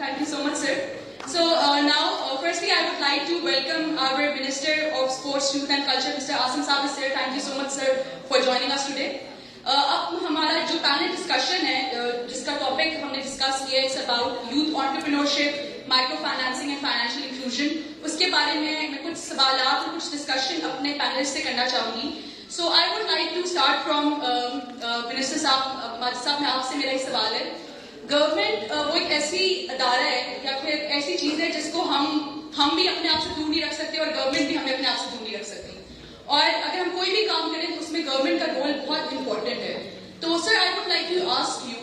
Speaker 1: Thank you so much, sir. So now, firstly, I would like to welcome our Minister of Sports, Youth and Culture, Mr. Asim Saab, sir. Thank you so much, sir, for joining us today. اب ہمارا جو panel discussion ہے، جس کا topic ہم نے discuss کیا ہے، it's about youth entrepreneurship, micro financing and financial inclusion. اس کے بارے میں کچھ سوالات اور کچھ ڈسکشن اپنے پینلسٹ سے کرنا چاہوں گی. So I would like to start from minister صاحب. ماجد صاحب، میں آپ سے میرا ایک سوال ہے. گورنمنٹ وہ ایک ایسی ادارہ ہے یا پھر ایسی چیز ہے جس کو ہم بھی اپنے آپ سے دور نہیں رکھ سکتے، اور گورنمنٹ بھی ہمیں اپنے آپ سے دور نہیں رکھ سکتی. اور اگر ہم کوئی بھی کام کریں تو اس میں گورنمنٹ کا رول بہت امپورٹنٹ ہے. تو sir, I would like to ask you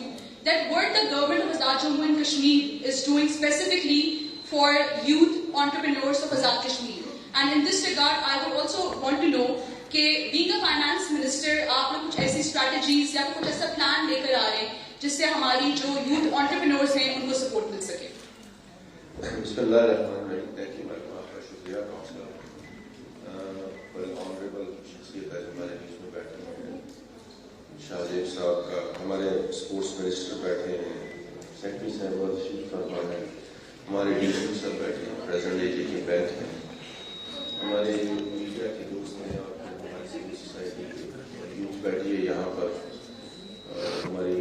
Speaker 1: that what the government of Azad Jammu and Kashmir is doing specifically for youth entrepreneurs of Azad Kashmir. And in this regard, I would also want to know کہ being a finance minister آپ لوگ کچھ ایسی strategies یا کچھ ایسا plan لے کر آ رہے ہیں جس سے ہماری جو یوتھ انٹرپرینورز ہیں ان کو سپورٹ مل سکے.
Speaker 5: بسم اللہ الرحمن الرحیم. تھینک یو میڈم، آپ کا شکریہ کاؤنسلر. بڑے آنریبل شخصیت ہے ہمارے بیچ میں بیٹھے ہوئے ہیں. شاہزیب صاحب کا، ہمارے اسپورٹس منسٹر بیٹھے ہیں، سیکرٹری صاحب اور تشریف فرما ہے، ہمارے ڈی سی صاحب بیٹھے ہیں، پریزیڈنٹ اے جے کے بینک ہیں، ہمارے میڈیا کے دوست ہیں، اور ہماری سول سوسائٹی کی یوتھ بیٹھی ہے یہاں پر، ہماری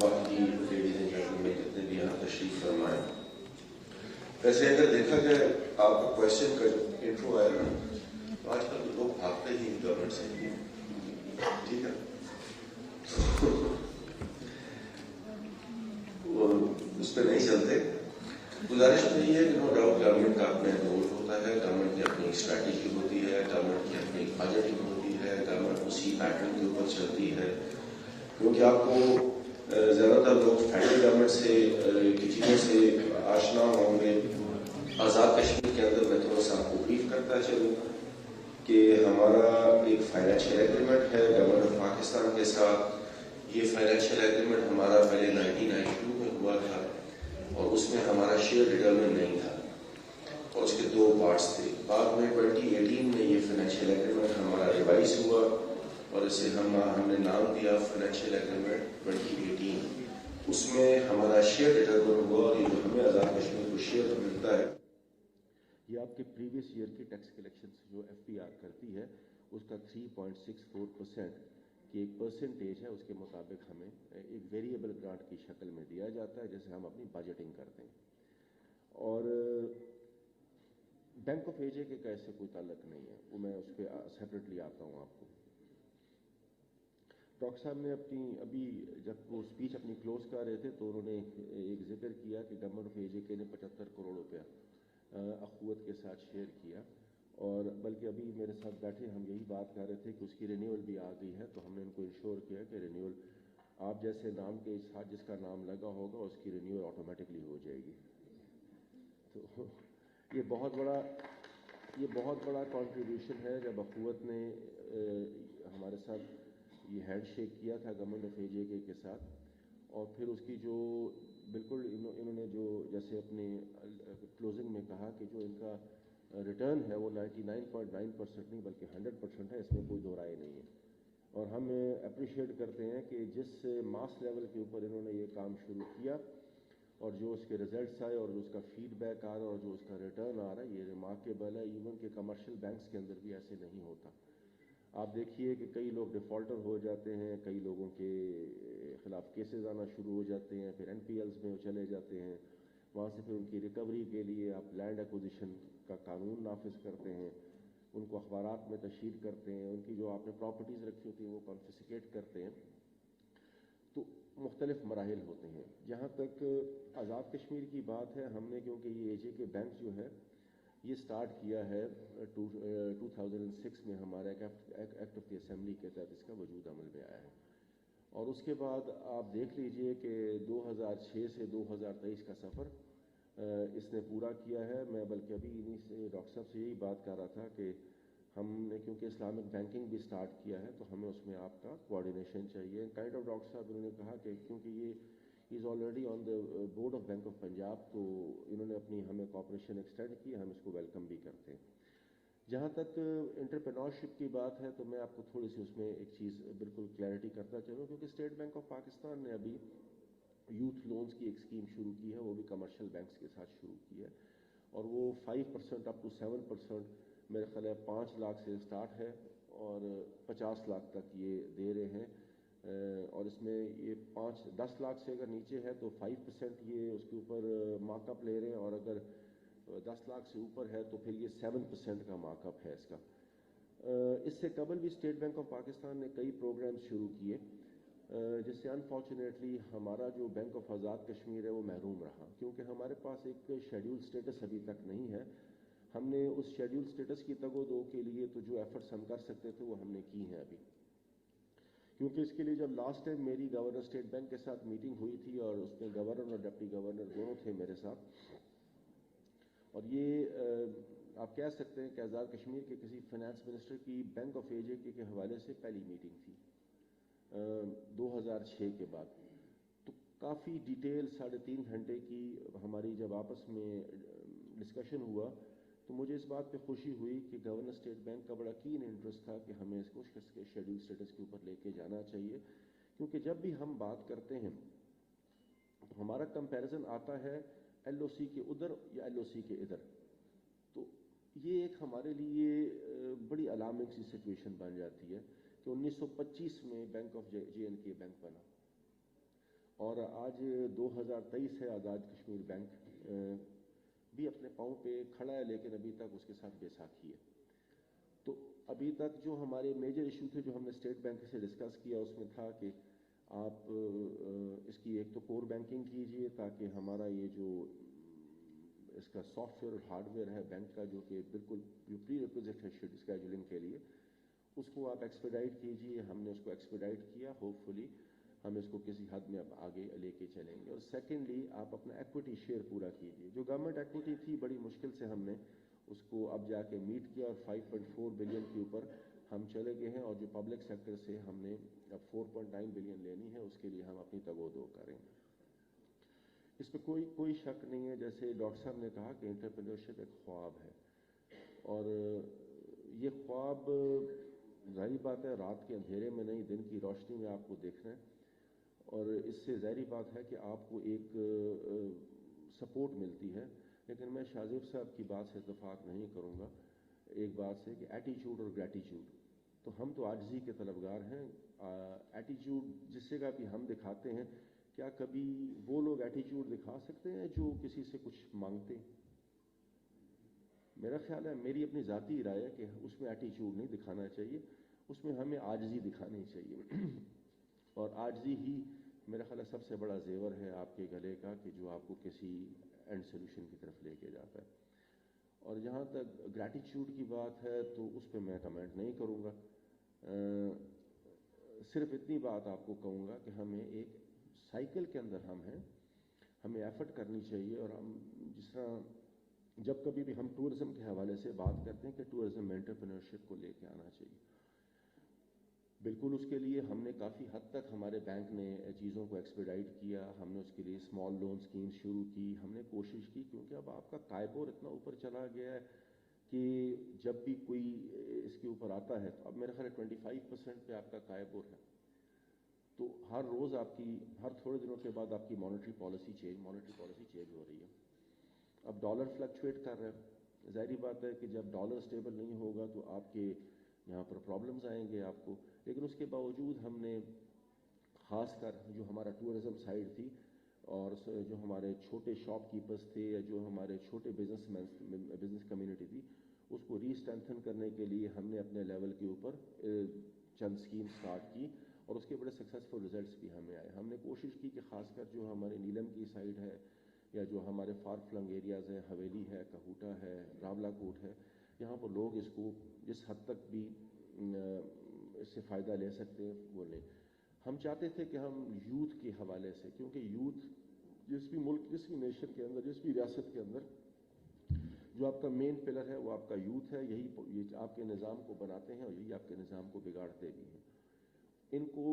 Speaker 5: باقی لیڈیز اینڈ جینٹلمین جتنے بھی یہاں تشریف فرما ہے. ویسے اگر دیکھا جائے آپ کا کوشچن کا جو انٹرو آیا نا، تو آج کل لوگ بھاگتے ہی گورنمنٹ سے، ٹھیک ہے، اس پہ نہیں چلتے. گزارش تو یہ ہے کہ نو ڈاؤٹ گورنمنٹ کا اپنا رول ہوتا ہے، گورنمنٹ کی اپنی اسٹریٹجی ہوتی ہے، گورنمنٹ کی اپنی بجٹنگ ہوتی ہے، گورنمنٹ اسی پیٹرن کے اوپر چلتی ہے. کیونکہ آپ کو زیادہ تر لوگ فیڈرل گورنمنٹ سے کی چیزوں سے آشنا ہوں گے آزاد کشمیر کے اندر میں تھوڑا سا آپ کو بریف کرتا چلوں گا کہ ہمارا ایک فائنینشیل ایگریمنٹ ہے گورنمنٹ آف پاکستان کے ساتھ. یہ فائنینشیل ایگریمنٹ ہمارا پہلے 1992 میں ہوا تھا اور اس میں ہمارا شیئر ڈٹرمنٹ نہیں تھا اور اس کے 2 پارٹس تھے. بعد میں 2018 میں یہ فائنینشیل ایگریمنٹ ہمارا ریوائز ہوا اور اسے ہم نے نام دیا فائنینشیل ایگریمنٹ 2018. اس میں ہمارا شیئر ڈٹرمنٹ ہوا اور یہ جو ہمیں آزاد کشمیر کو شیئر ملتا ہے یہ آپ کے پریویس ایئر کی ٹیکس کلیکشن سے جو ایف پی آر کرتی ہے اس کا 3.64% کی ایک پرسنٹیج ہے. اس کے مطابق ہمیں ایک ویریبل گرانٹ کی شکل میں دیا جاتا ہے جیسے ہم اپنی بجٹنگ کرتے ہیں. اور بینک آف ایجے کے اس سے کوئی تعلق نہیں ہے, وہ میں اس پہ سیپریٹلی آتا ہوں آپ کو. ڈاکٹر صاحب نے ابھی جب وہ اسپیچ اپنی کلوز کر رہے تھے تو انہوں نے ایک ذکر کیا کہ گورنمنٹ آف ایجے کے نے 75 کروڑ روپیہ اخوت کے ساتھ شیئر کیا, اور بلکہ ابھی میرے ساتھ بیٹھے ہم یہی بات کر رہے تھے کہ اس کی رینیول بھی آ گئی ہے, تو ہم نے ان کو انشور کیا کہ رینیول آپ جیسے نام کے ساتھ جس کا نام لگا ہوگا اس کی رینیول آٹومیٹکلی ہو جائے گی. تو یہ بہت بڑا کنٹریبیوشن ہے. جب اخوت نے ہمارے ساتھ یہ ہینڈ شیک کیا تھا گورنمنٹ آف ایجے کے ساتھ, اور پھر اس کی جو بالکل انہوں نے جو جیسے اپنے کلوزنگ میں کہا کہ جو ان کا ریٹرن ہے وہ 99.9% نہیں بلکہ 100% ہے, اس میں کوئی دو رائے نہیں ہے. اور ہم اپریشیٹ کرتے ہیں کہ جس ماس لیول کے اوپر انہوں نے یہ کام شروع کیا اور جو اس کے ریزلٹس آئے اور جو اس کا فیڈ بیک آ رہا ہے اور جو اس کا ریٹرن آ رہا ہے, یہ ریمارکیبل ہے. ایون کہ کمرشل بینکس کے اندر بھی ایسے نہیں ہوتا. آپ دیکھیے کہ کئی لوگ ڈیفالٹر ہو جاتے ہیں, کئی لوگوں کے خلاف کیسز آنا شروع ہو جاتے ہیں, پھر NPLs میں چلے جاتے ہیں, وہاں سے پھر ان کی ریکوری کے لیے آپ لینڈ ایکوزیشن کا قانون نافذ کرتے ہیں, ان کو اخبارات میں تشہیر کرتے ہیں, ان کی جو آپ نے پراپرٹیز رکھی ہوتی ہیں وہ کنفسکیٹ کرتے ہیں. تو مختلف مراحل ہوتے ہیں. جہاں تک آزاد کشمیر کی بات ہے, ہم نے کیونکہ یہ ایجے کے بینک جو ہے یہ سٹارٹ کیا ہے 2006 میں, ہمارا ایکٹ آف دی اسمبلی کے تحت اس کا وجود عمل میں آیا ہے. اور اس کے بعد آپ دیکھ لیجئے کہ 2006 سے 2023 کا سفر اس نے پورا کیا ہے. میں بلکہ ابھی انہیں سے ڈاکٹر صاحب سے یہی بات کر رہا تھا کہ ہم نے کیونکہ اسلامک بینکنگ بھی سٹارٹ کیا ہے تو ہمیں اس میں آپ کا کوآرڈینیشن چاہیے. کائنڈ آف ڈاکٹر صاحب انہوں نے کہا کہ کیونکہ یہ is already on the board of bank of Punjab, تو انہوں نے اپنی ہمیں کوآپریشن ایکسٹینڈ کی, ہم اس کو ویلکم بھی کرتے ہیں. جہاں تک انٹرپرینورشپ کی بات ہے تو میں آپ کو تھوڑی سی اس میں ایک چیز بالکل کلیئرٹی کرتا چلوں, کیونکہ اسٹیٹ بینک آف پاکستان نے ابھی یوتھ لونز کی ایک اسکیم شروع کی ہے, وہ بھی کمرشل بینکس کے ساتھ شروع کی ہے, اور وہ 5% اپ ٹو 7% میرے خیال ہے 5 لاکھ سے سٹارٹ ہے اور 50 لاکھ تک یہ دے رہے ہیں. اور اس میں یہ 10 لاکھ سے اگر نیچے ہے تو 5% یہ اس کے اوپر مارک اپ لے رہے ہیں, اور اگر 10 لاکھ سے اوپر ہے تو پھر یہ 7% کا مارک اپ ہے اس کا. اس سے قبل بھی اسٹیٹ بینک آف پاکستان نے کئی پروگرامز شروع کیے, جس سے انفارچونیٹلی ہمارا جو بینک آف آزاد کشمیر ہے وہ محروم رہا, کیونکہ ہمارے پاس ایک شیڈول سٹیٹس ابھی تک نہیں ہے. ہم نے اس شیڈول سٹیٹس کی تگ و دو کے لیے تو جو ایفرٹس ہم کر سکتے تھے وہ ہم نے کی ہیں ابھی, کیونکہ اس کے لیے جب لاسٹ ٹائم میری گورنر اسٹیٹ بینک کے ساتھ میٹنگ ہوئی تھی اور اس میں گورنر اور ڈپٹی گورنر دونوں تھے میرے ساتھ, اور یہ آپ کہہ سکتے ہیں کہ آزاد کشمیر کے کسی فائنانس منسٹر کی بینک آف ایجے کے حوالے سے پہلی میٹنگ تھی 2006 کے بعد. تو کافی ڈیٹیل 3.5 گھنٹے کی ہماری جب آپس میں ڈسکشن ہوا تو مجھے اس بات پہ خوشی ہوئی کہ گورنر اسٹیٹ بینک کا بڑا کین انٹرسٹ تھا کہ ہمیں اس کو شیڈول سٹیٹس کے اوپر لے کے جانا چاہیے, کیونکہ جب بھی ہم بات کرتے ہیں تو ہمارا کمپیریزن آتا ہے LOC کے ادھر یا LOC کے ادھر. تو یہ ایک ہمارے لیے بڑی الارمنگ سی سچویشن بن جاتی ہے کہ 1925 میں بینک آف JNK بینک بنا اور آج 2023 ہے, آزاد کشمیر بینک بھی اپنے پاؤں پہ کھڑا ہے, لیکن ابھی تک اس کے ساتھ بیساکھی ہے. تو ابھی تک جو ہمارے میجر ایشو تھے جو ہم نے اسٹیٹ بینک سے ڈسکس کیا اس میں تھا کہ آپ اس کی ایک تو کور بینکنگ کیجئے تاکہ ہمارا یہ جو اس کا سافٹ ویئر اور ہارڈ ویئر ہے بینک کا جو کہ بالکل جو پری ریکوزٹ ہے اسکیجولنگ کے لیے, اس کو آپ ایکسپیڈائٹ کیجئے. ہم نے اس کو ایکسپیڈائٹ کیا, ہوپ فلی
Speaker 6: ہم اس کو کسی حد میں اب آگے لے کے چلیں گے. اور سیکنڈلی آپ اپنا ایکوٹی شیئر پورا کیجیے. جو گورنمنٹ ایکوٹی تھی بڑی مشکل سے ہم نے اس کو اب جا کے میٹ کیا اور 5.4 بلین کے اوپر ہم چلے گئے ہیں. اور جو پبلک سیکٹر سے ہم نے اب 4.9 بلین لینی ہے اس کے لیے ہم اپنی تگ و دو کریں. اس پہ کوئی شک نہیں ہے. جیسے ڈاکٹر صاحب نے کہا کہ انٹرپرینیورشپ ایک خواب ہے اور یہ خواب ظاہری بات ہے رات کے اندھیرے میں نہیں دن کی روشنی میں آپ کو دیکھنا ہے. اور اس سے ظاہری بات ہے کہ آپ کو ایک سپورٹ ملتی ہے. لیکن میں شاہ زیب صاحب کی بات سے اتفاق نہیں کروں گا ایک بات سے کہ ایٹیچیوڈ اور گریٹیچیوڈ. تو ہم تو عاجزی کے طلبگار ہیں. ایٹیچیوڈ جس جگہ بھی ہم دکھاتے ہیں کیا کبھی وہ لوگ ایٹیچیوڈ دکھا سکتے ہیں جو کسی سے کچھ مانگتے ہیں؟ میرا خیال ہے میری اپنی ذاتی رائے ہے کہ اس میں ایٹیچیوڈ نہیں دکھانا چاہیے. اس میں ہمیں عاجزی دکھانی چاہیے. اور عاجزی ہی میرا خیال ہے سب سے بڑا زیور ہے آپ کے گلے کا کہ جو آپ کو کسی اینڈ سولوشن کی طرف لے کے جاتا ہے. اور جہاں تک گریٹیچیوڈ کی بات ہے تو اس پہ میں کمنٹ نہیں کروں گا. صرف اتنی بات آپ کو کہوں گا کہ ہمیں ایک سائیکل کے اندر ہم ہیں, ہمیں ایفرٹ کرنی چاہیے. اور ہم جس طرح جب کبھی بھی ہم ٹورزم کے حوالے سے بات کرتے ہیں کہ ٹورزم میں انٹرپرینیورشپ کو لے کے آنا چاہیے, بالکل اس کے لیے ہم نے کافی حد تک ہمارے بینک نے چیزوں کو ایکسپیڈائٹ کیا. ہم نے اس کے لیے اسمال لون اسکیم شروع کی. ہم نے کوشش کی کیونکہ اب آپ کا قائبور اتنا اوپر چلا گیا ہے کہ جب بھی کوئی اس کے اوپر آتا ہے تو اب میرا خیال ہے 25% پہ آپ کا قائبور ہے. تو ہر روز آپ کی ہر تھوڑے دنوں کے بعد آپ کی مانیٹری پالیسی چینج ہو رہی ہے. اب ڈالر فلکچویٹ کر رہا ہے. ظاہری بات ہے کہ جب ڈالر اسٹیبل نہیں ہوگا تو آپ کے یہاں پر پرابلمز آئیں گے آپ کو. لیکن اس کے باوجود ہم نے خاص کر جو ہمارا ٹورزم سائڈ تھی اور جو ہمارے چھوٹے شاپ کیپرز تھے یا جو ہمارے چھوٹے بزنس کمیونٹی تھی اس کو ری اسٹرینتھن کرنے کے لیے ہم نے اپنے لیول کے اوپر چند اسکیم سٹارٹ کی اور اس کے بڑے سکسیزفل ریزلٹس بھی ہمیں آئے. ہم نے کوشش کی کہ خاص کر جو ہمارے نیلم کی سائڈ ہے یا جو ہمارے فار فلنگ ایریاز ہیں, حویلی ہے, کہوٹا ہے, راولا کوٹ ہے, یہاں پر لوگ اس کو جس حد تک بھی اس سے فائدہ لے سکتے ہیں وہ لیں. ہم چاہتے تھے کہ ہم یوتھ کے حوالے سے, کیونکہ یوتھ جس بھی ملک جس بھی نیشن کے اندر جس بھی ریاست کے اندر جو آپ کا مین پلر ہے وہ آپ کا یوتھ ہے. یہی آپ کے نظام کو بناتے ہیں اور یہی آپ کے نظام کو بگاڑتے بھی ہیں. ان کو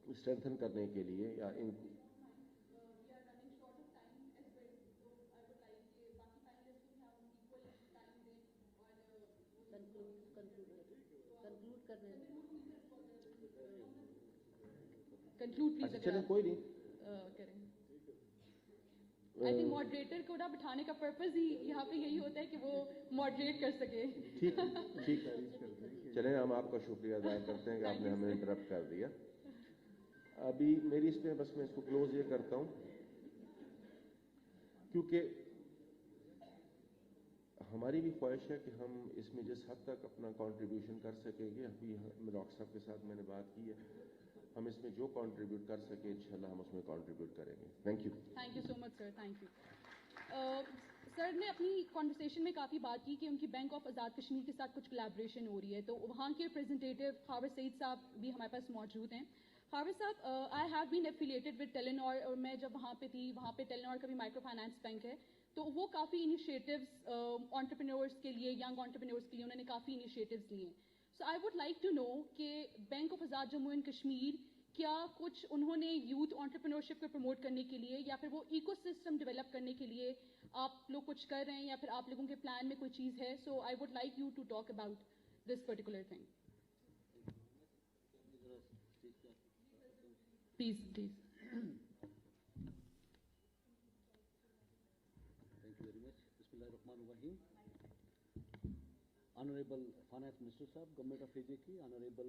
Speaker 6: اسٹرینتھن کرنے کے لیے یا ان
Speaker 1: کنکلوڈ پلیز.
Speaker 6: چلیں کوئی نہیں
Speaker 1: کریں. آئی تھنک ماڈریٹر کو نا بٹھانے کا پرپز ہی یہاں پہ یہی ہوتا ہے کہ وہ ماڈریٹ کر سکے.
Speaker 6: ٹھیک چلیں ہم آپ کا شکریہ ادا کرتے ہیں کہ آپ نے ہمیں انٹرپٹ کر دیا. ابھی میری اس میں بس میں اس کو کلوز یہ کرتا ہوں کیونکہ ہماری بھی خواہش ہے کہ ہم اس میں جس حد تک اپنا کنٹریبیوشن کر سکیں گے. ابھی ڈاکٹر صاحب کے ساتھ میں نے بات کی ہے, ہم اس میں جو کنٹریبیوٹ کر سکیں انشاءاللہ ہم اس میں کنٹریبیوٹ کریں گے. Thank you
Speaker 1: so much sir. Thank you. Sir نے اپنی کانورسیشن میں کافی بات کی کہ ان کی بینک آف آزاد کشمیر کے ساتھ کچھ کولیبریشن ہو رہی ہے, تو وہاں کے ریپرزینٹیٹیو خاور سعید صاحب بھی ہمارے پاس موجود ہیں. خاور صاحب, I have been affiliated with Telenor, اور میں جب وہاں پہ تھی وہاں پہ ٹیلینور کا بھی مائکرو فائنانس بینک ہے, تو وہ کافی انیشیٹیوز انٹرپرینورس کے لیے, ینگ انٹرپرینورس کے لیے انہوں نے کافی انیشیٹیوز لیے ہیں. So I would like to know کہ bank of Azad Jammu and Kashmir کیا کچھ انہوں نے یوتھ انٹرپرینورشپ کو پروموٹ کرنے کے لیے یا پھر وہ ایکو سسٹم ڈیولپ کرنے کے لیے آپ لوگ کچھ کر رہے ہیں یا پھر آپ لوگوں کے پلان میں کوئی چیز ہے. So I would like you to talk about this particular thing. Please.
Speaker 7: Honorable Finance Minister Sahab, Government of AJK, Honorable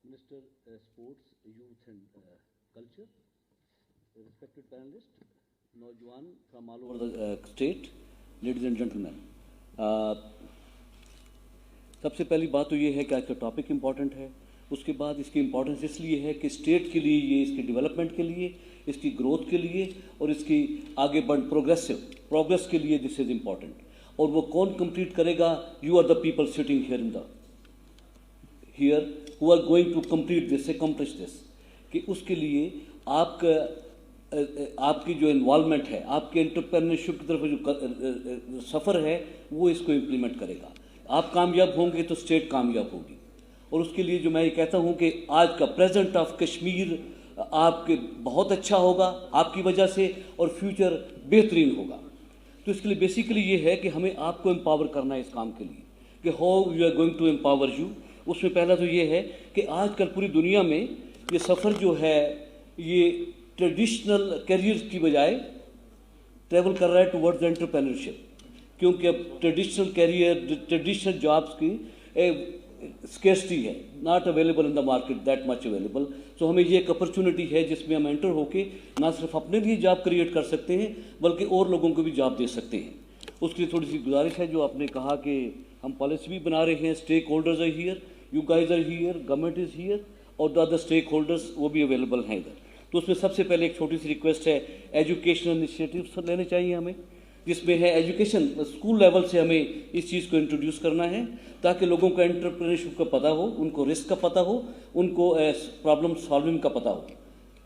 Speaker 7: Minister Sports, Youth and Culture, respected panelists, Naujawan from all over the state, ladies and gentlemen. سب سے پہلی بات تو یہ ہے کہ آج کا topic important ہے. اس کے بعد اس کی امپورٹنس اس لیے ہے کہ اسٹیٹ کے لیے یہ اس کی ڈیولپمنٹ کے لیے, اس کی گروتھ کے لیے اور اس کی آگے بڑھ پروگریس کے لیے دس از امپورٹنٹ. اور وہ کون کمپلیٹ کرے گا؟ You are the people sitting here who are going to complete this, accomplish this. کہ اس کے لیے آپ کی جو انوالومنٹ ہے, آپ کے انٹرپرینرشپ کی طرف جو سفر ہے, وہ اس کو امپلیمنٹ کرے گا. آپ کامیاب ہوں گے تو اسٹیٹ کامیاب ہوگی. اور اس کے لیے جو میں یہ کہتا ہوں کہ آج کا پریزنٹ آف کشمیر آپ کے بہت اچھا ہوگا آپ کی وجہ سے, اور فیوچر بہترین ہوگا. تو اس کے لیے بیسیکلی یہ ہے کہ ہمیں آپ کو امپاور کرنا ہے اس کام کے لیے, کہ how you are going to empower you. اس میں پہلا تو یہ ہے کہ آج کل پوری دنیا میں یہ سفر جو ہے یہ ٹریڈیشنل کیریئر کی بجائے ٹریول کر رہا ہے ٹورڈز انٹرپرینرشپ, کیونکہ اب ٹریڈیشنل کیریئر, ٹریڈیشنل جابس کی اسکیرسٹی ہے, not available in the market that much available. So ہمیں یہ ایک اپرچونٹی ہے جس میں ہم انٹر ہو کے نہ صرف اپنے لیے جاب کریٹ کر سکتے ہیں بلکہ اور لوگوں کو بھی جاب دے سکتے ہیں. اس کے لیے تھوڑی سی گزارش ہے, جو آپ نے کہا کہ ہم پالیسی بھی بنا رہے ہیں, stakeholders are here, you guys are here, government is here, اور دا ادر اسٹیک ہولڈرز وہ بھی اویلیبل ہیں ادھر. تو اس میں سب سے پہلے ایک چھوٹی سی ریکویسٹ ہے, ایجوکیشنل انیشیٹیوز لینے چاہیے ہمیں, جس میں ہے ایجوکیشن اسکول لیول سے ہمیں اس چیز کو انٹروڈیوس کرنا ہے تاکہ لوگوں کو انٹرپرینرشپ کا پتہ ہو, ان کو رسک کا پتہ ہو, ان کو پرابلم سالونگ کا پتہ ہو.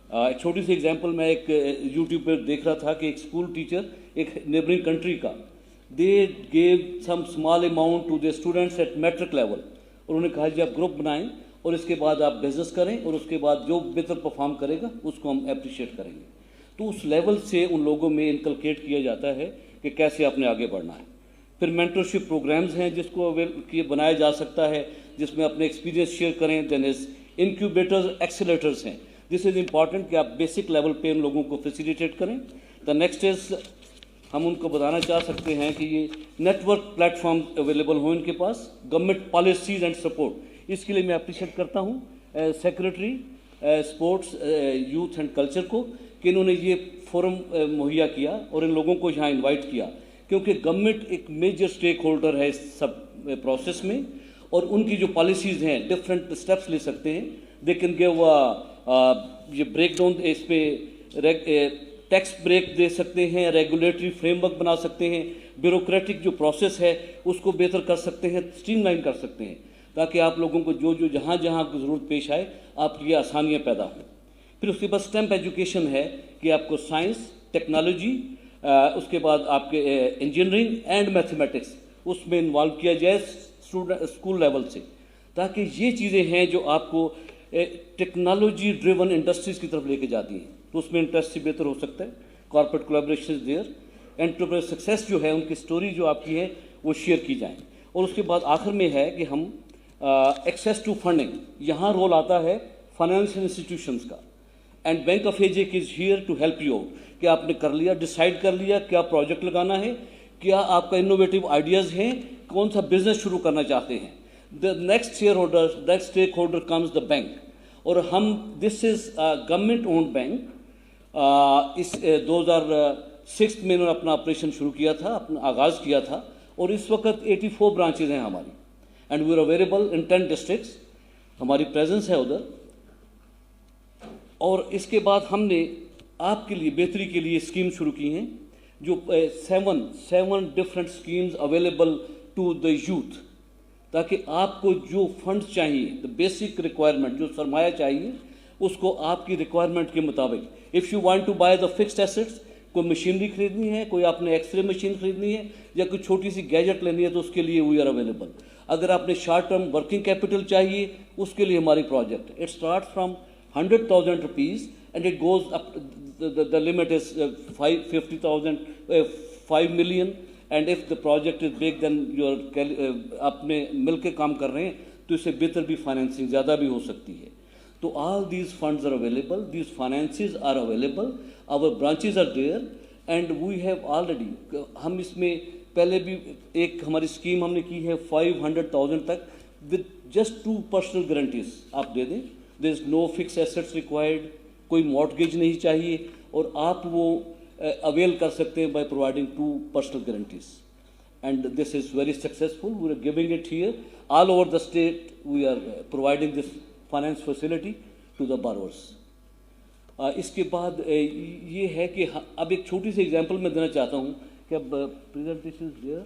Speaker 7: ایک چھوٹی سی ایگزامپل میں ایک یوٹیوب پہ دیکھ رہا تھا کہ ایک اسکول ٹیچر ایک نیبرنگ کنٹری کا, they gave some small amount to the students at matric level, اور انہوں نے کہا جی آپ گروپ بنائیں اور اس کے بعد آپ بزنس کریں, اور اس کے بعد جو بہتر پرفارم کرے گا اس کو ہم اپریشیٹ کریں گے. تو اس لیول سے ان لوگوں میں انکلکیٹ کیا جاتا ہے کہ کیسے آپ نے آگے بڑھنا ہے. پھر مینٹرشپ پروگرامز ہیں جس کو بنایا جا سکتا ہے, جس میں اپنے ایکسپیرینس شیئر کریں. دین از انکیوبیٹرز, ایکسیلیٹرز ہیں. دس از امپارٹنٹ کہ آپ بیسک لیول پہ ان لوگوں کو فیسیلیٹیٹ کریں. دا نیکسٹ از ہم ان کو بتانا چاہ سکتے ہیں کہ یہ network platform available ہوں ان کے پاس, گورنمنٹ پالیسیز اینڈ سپورٹ. اس کے لیے میں اپریشیٹ کرتا ہوں secretary sports, youth and culture کو کہ انہوں نے یہ فورم مہیا کیا اور ان لوگوں کو یہاں انوائٹ کیا, کیونکہ گورنمنٹ ایک میجر اسٹیک ہولڈر ہے اس سب پروسیس میں, اور ان کی جو پالیسیز ہیں ڈفرینٹ اسٹیپس لے سکتے ہیں. دے کین گیو یہ بریک ڈاؤن, اس پہ ٹیکس بریک دے سکتے ہیں, ریگولیٹری فریم ورک بنا سکتے ہیں, بیوروکریٹک جو پروسیس ہے اس کو بہتر کر سکتے ہیں, اسٹریم لائن کر سکتے ہیں, تاکہ آپ لوگوں کو جو جہاں جہاں کی ضرورت پیش آئے آپ کی یہ آسانیاں پیدا ہوں. پھر اس کے بعد اسٹیمپ ایجوکیشن ہے کہ آپ کو سائنس, ٹیکنالوجی, اس کے بعد آپ کے انجینئرنگ اینڈ میتھمیٹکس اس میں انوالو کیا جائے اسکول لیول سے, تاکہ یہ چیزیں ہیں جو آپ کو ٹیکنالوجی ڈریون انڈسٹریز کی طرف لے کے جاتی ہیں. تو اس میں انٹرسٹ بہتر ہو سکتا ہے. Corporate collaboration there, entrepreneur success جو ہے ان کی اسٹوری جو آپ کی ہے وہ شیئر کی جائیں. اور اس کے بعد آخر میں ہے کہ ہم ایکسیس ٹو فنڈنگ, یہاں رول آتا ہے فائنینشیل انسٹیٹیوشنز کا, and bank of AJK is here to help you out. کہ آپ نے کر لیا, ڈیسائیڈ کر لیا کیا پروجیکٹ لگانا ہے, کیا آپ کا انوویٹیو آئیڈیاز ہیں, کون سا بزنس شروع کرنا چاہتے ہیں. The next share holder, next stake holder comes the bank, اور ہم دس از گورنمنٹ اونڈ بینک. اس 2006 میں انہوں نے اپنا آپریشن شروع کیا تھا, اپنا آغاز کیا تھا, اور اس وقت 84 برانچز ہیں ہماری, and we are available in 10 districts, ہماری پریزنس ہے ادھر. اور اس کے بعد ہم نے آپ کے لیے بہتری کے لیے اسکیم شروع کی ہیں, جو 7 different schemes available to the youth, تاکہ آپ کو جو فنڈز چاہیے, دا بیسک ریکوائرمنٹ, جو سرمایہ چاہیے اس کو آپ کی ریکوائرمنٹ کے مطابق. If you want to buy the fixed assets, کوئی مشینری خریدنی ہے, کوئی آپ نے ایکس رے مشین خریدنی ہے, یا کوئی چھوٹی سی گیجٹ لینی ہے, تو اس کے لیے وی آر اویلیبل. اگر آپ نے شارٹ ٹرم ورکنگ کیپٹل چاہیے اس کے لیے ہماری project, it start from 100,000 rupees and it goes up, the limit is 50,000, 5 million, and if the project is big then you are اپنے مل کے کام کر رہے ہیں تو اس سے بہتر بھی فائنینسنگ زیادہ بھی ہو سکتی ہے. تو all these funds are available, these finances are available, our branches are there, and we have already, ہم اس میں پہلے بھی ایک ہماری اسکیم ہم نے کی ہے 500,000 تک with just 2 personal guarantees آپ دے دیں. there is no fixed assets required, کوئی مارٹگیج نہیں چاہیے, اور آپ وہ اویل کر سکتے ہیں by providing 2 personal guarantees. And this is very successful, we are giving it here all over the state, we are providing this finance facility to the borrowers. اس کے بعد یہ ہے کہ اب ایک چھوٹی سی ایگزامپل میں دینا چاہتا ہوں کہ اب پریزنٹیشن دیئر,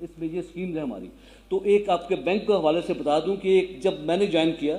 Speaker 7: اس میں یہ اسکیمز ہیں ہماری. تو ایک آپ کے بینک کے حوالے سے بتا دوں کہ ایک جب میں نے جوائن کیا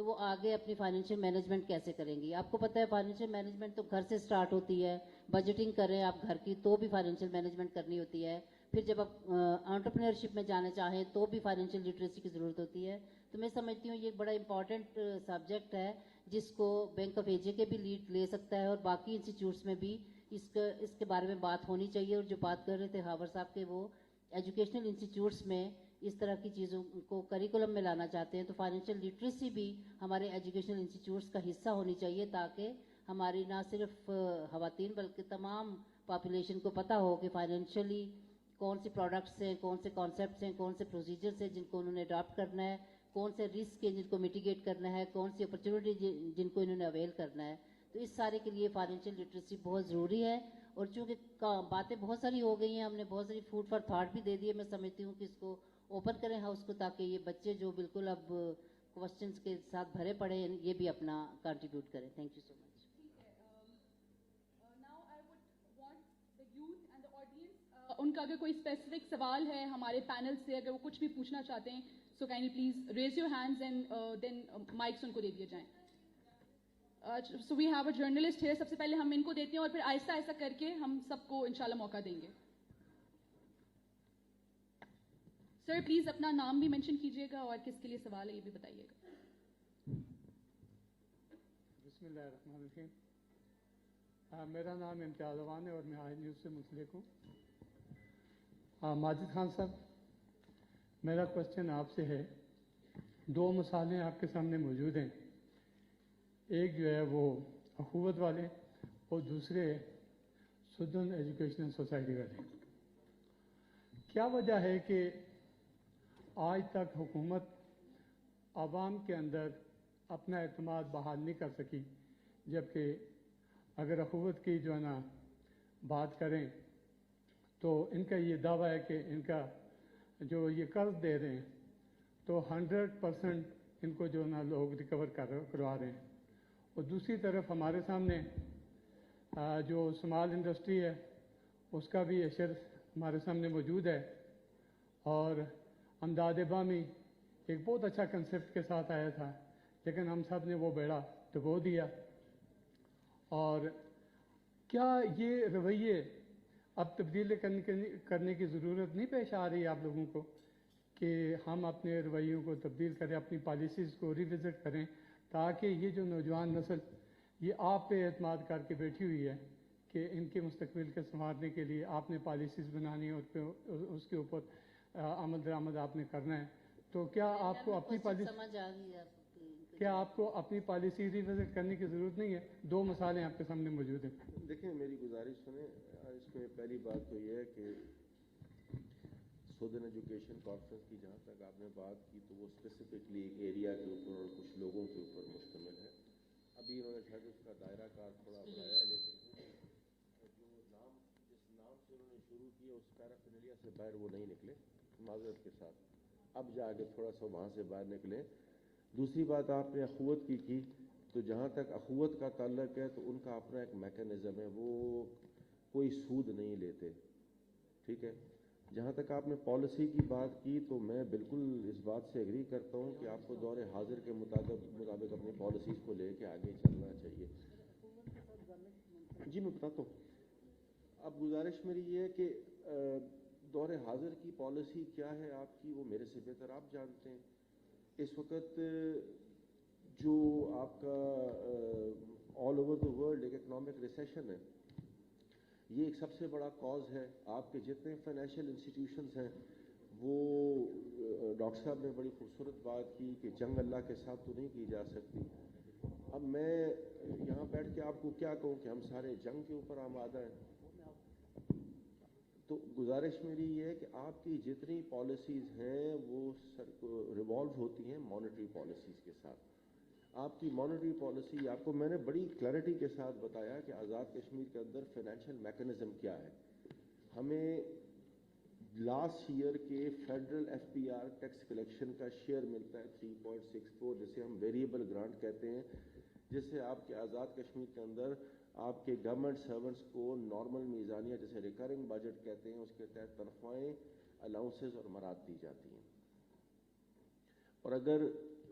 Speaker 8: تو وہ آگے اپنی فائنینشیل مینجمنٹ کیسے کریں گی. آپ کو پتہ ہے فائنینشیل مینجمنٹ تو گھر سے سٹارٹ ہوتی ہے. بجٹنگ کریں آپ گھر کی تو بھی فائنینشیل مینجمنٹ کرنی ہوتی ہے. پھر جب آپ انٹرپرینورشپ میں جانا چاہیں تو بھی فائنینشیل لٹریسی کی ضرورت ہوتی ہے. تو میں سمجھتی ہوں یہ ایک بڑا امپورٹنٹ سبجیکٹ ہے جس کو بینک آف ایشیا کے بھی لیڈ لے سکتا ہے اور باقی انسٹیٹیوٹس میں بھی اس کے بارے میں بات ہونی چاہیے. اور جو بات کر رہے تھے ہاور صاحب کے, وہ ایجوکیشنل انسٹیٹیوٹس میں اس طرح کی چیزوں کو کریکولم میں لانا چاہتے ہیں. تو فائنینشیل لٹریسی بھی ہمارے ایجوکیشنل انسٹیٹیوٹس کا حصہ ہونی چاہیے تاکہ ہماری نہ صرف خواتین بلکہ تمام پاپولیشن کو پتہ ہو کہ فائنینشلی کون سے پروڈکٹس ہیں, کون سے کانسیپٹس ہیں, کون سے پروسیجرس ہیں جن کو انہوں نے اڈاپٹ کرنا ہے, کون سے رسک ہیں جن کو میٹیگیٹ کرنا ہے, کون سی اپرچونیٹی جن کو انہوں نے اویل کرنا ہے. تو اس سارے کے لیے فائنینشیل لٹریسی بہت ضروری ہے. اور چونکہ باتیں بہت ساری ہو گئی ہیں, ہم نے بہت ساری فوڈ فار تھاٹ بھی دے دی ہے, میں سمجھتی ہوں کہ اس کو اوپن کریں ہاؤس کو تاکہ یہ بچے جو بالکل اب کوشچنس کے ساتھ بھرے پڑے ہیں یہ بھی اپنا کنٹریبیوٹ کریں. تھینک یو سو مچ.
Speaker 1: ان کا اگر کوئی اسپیسیفک سوال ہے ہمارے پینل سے, اگر وہ کچھ بھی پوچھنا چاہتے ہیں, so kindly please raise your hands and then mics ان کو دے دیے جائیں. سو وی ہیو اے جرنلسٹ ہے, سب سے پہلے ہم ان کو دیتے ہیں اور پھر آہستہ آہستہ کر کے ہم سب کو انشاءاللہ موقع دیں گے. سر پلیز اپنا نام بھی مینشن کیجیے گا اور کس کے لیے سوال ہے یہ بھی بتائیے گا.
Speaker 9: بسم اللہ الرحمن الرحیم. میرا نام امتیاز اوان ہے اور میں آئی نیوز سے منسلک ہوں. ماجد خان صاحب, میرا کوشچن آپ سے ہے. دو مثالیں آپ کے سامنے موجود ہیں, ایک جو ہے وہ اخوت والے اور دوسرے سدن ایجوکیشنل سوسائٹی والے. کیا وجہ ہے کہ آج تک حکومت عوام کے اندر اپنا اعتماد بحال نہیں کر سکی, جبکہ اگر اخوت کی جو ہے نا بات کریں تو ان کا یہ دعویٰ ہے کہ ان کا جو یہ قرض دے رہے ہیں تو 100% ان کو جو ہے نا لوگ ریکور کروا رہے ہیں. اور دوسری طرف ہمارے سامنے جو اسمال انڈسٹری ہے اس کا بھی اشر ہمارے سامنے موجود ہے. اور امداد بامی ایک بہت اچھا کنسیپٹ کے ساتھ آیا تھا, لیکن ہم سب نے وہ بیڑا ڈبو دیا. اور کیا یہ رویے اب تبدیل کرنے کی ضرورت نہیں پیش آ رہی ہے آپ لوگوں کو کہ ہم اپنے رویوں کو تبدیل کریں, اپنی پالیسیز کو ریوزٹ کریں, تاکہ یہ جو نوجوان نسل یہ آپ پہ اعتماد کر کے بیٹھی ہوئی ہے کہ ان کے مستقبل کے سنوارنے کے لیے آپ نے پالیسیز بنانی ہے, اس کے اوپر عمل درآمد آپ نے کرنا ہے. تو کیا آپ کو اپنی پالیسی ریوزٹ کرنے کی ضرورت نہیں ہے؟ دو مثالیں آپ کے سامنے موجود ہیں.
Speaker 6: دیکھیں میری گزارش سنیں. اس میں پہلی بات تو یہ ہے کہ سودن ایجوکیشن کانفرنس کی جہاں تک آپ نے بات کی تو وہ اسپیسیفکلی ایک ایریا کے اوپر اور کچھ لوگوں کے اوپر مشتمل ہے. ابھی انہوں نے شاید اس کا دائرہ کار تھوڑا بڑھایا, لیکن جو نام جس نام سے انہوں نے شروع کیا اس پیرافینیلیا سے باہر وہ نہیں نکلے, معذرت کے ساتھ. اب جا کے تھوڑا سا وہاں سے باہر نکلیں. دوسری بات آپ نے اخوت کی تو جہاں تک اخوت کا تعلق ہے تو ان کا اپنا ایک میکانزم ہے, وہ کوئی سود نہیں لیتے, ٹھیک ہے. جہاں تک آپ نے پالیسی کی بات کی تو میں بالکل اس بات سے ایگری کرتا ہوں کہ آپ کو دور حاضر کے مطابق اپنی پالیسیز کو لے کے آگے چلنا چاہیے. جی میں بتاتا ہوں. اب گزارش میری یہ ہے کہ دور حاضر کی پالیسی کیا ہے آپ کی, وہ میرے سے بہتر آپ جانتے ہیں. اس وقت جو آپ کا آل اوور دا ورلڈ ایک اکنامک ریسیشن ہے, یہ ایک سب سے بڑا کاز ہے. آپ کے جتنے فائنینشیل انسٹیٹیوشنز ہیں وہ ڈاکٹر صاحب نے بڑی خوبصورت بات کی کہ جنگ اللہ کے ساتھ تو نہیں کی جا سکتی. اب میں یہاں بیٹھ کے آپ کو کیا کہوں کہ ہم سارے جنگ کے اوپر آمادہ ہیں. تو گزارش میری یہ ہے کہ آپ کی جتنی پالیسیز ہیں وہ ریوالو ہوتی ہیں مانیٹری پالیسیز کے ساتھ. آپ کی مانیٹری پالیسی آپ کو میں نے بڑی کلیئرٹی کے ساتھ بتایا کہ آزاد کشمیر کے اندر فائنینشیل میکانزم کیا ہے. ہمیں لاسٹ ایئر کے federal F P R tax collection کا شیئر ملتا ہے 3.64, جسے ہم ویریبل گرانٹ کہتے ہیں, جس سے آپ کے آزاد کشمیر کے اندر آپ کے گورنمنٹ سرونٹس کو نارمل میزانیہ جسے ریکرنگ بجٹ کہتے ہیں اس کے تحت تنخواہیں, الاؤنسز اور مراد دی جاتی ہیں. اور اگر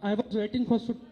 Speaker 10: I was waiting for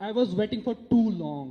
Speaker 10: I was waiting for too long,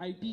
Speaker 10: IT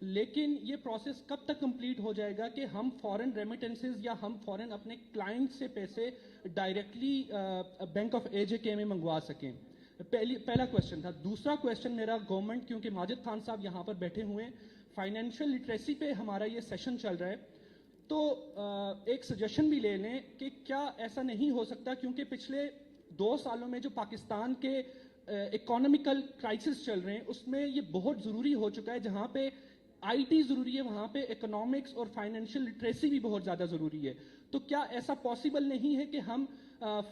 Speaker 10: لیکن یہ پروسیس کب تک کمپلیٹ ہو جائے گا کہ ہم فورن ریمیٹنسز یا ہم فورن اپنے کلائنٹ سے پیسے ڈائریکٹلی بینک آف AJK میں منگوا سکیں؟ پہلا کویشچن تھا. دوسرا کویشچن میرا گورنمنٹ, کیونکہ ماجد خان صاحب یہاں پر بیٹھے ہوئے ہیں, فائنینشیل لٹریسی پہ ہمارا یہ سیشن چل رہا ہے, تو ایک سجیشن بھی لے لیں کہ کیا ایسا نہیں ہو سکتا, کیونکہ پچھلے 2 سالوں میں جو پاکستان کے اکانومیکل کرائسس چل رہے ہیں اس میں یہ بہت ضروری ہو چکا ہے, جہاں پہ IT ضروری ہے وہاں پہ اکنامکس اور فائنینشیل لٹریسی بھی بہت زیادہ ضروری ہے. تو کیا ایسا پاسبل نہیں ہے کہ ہم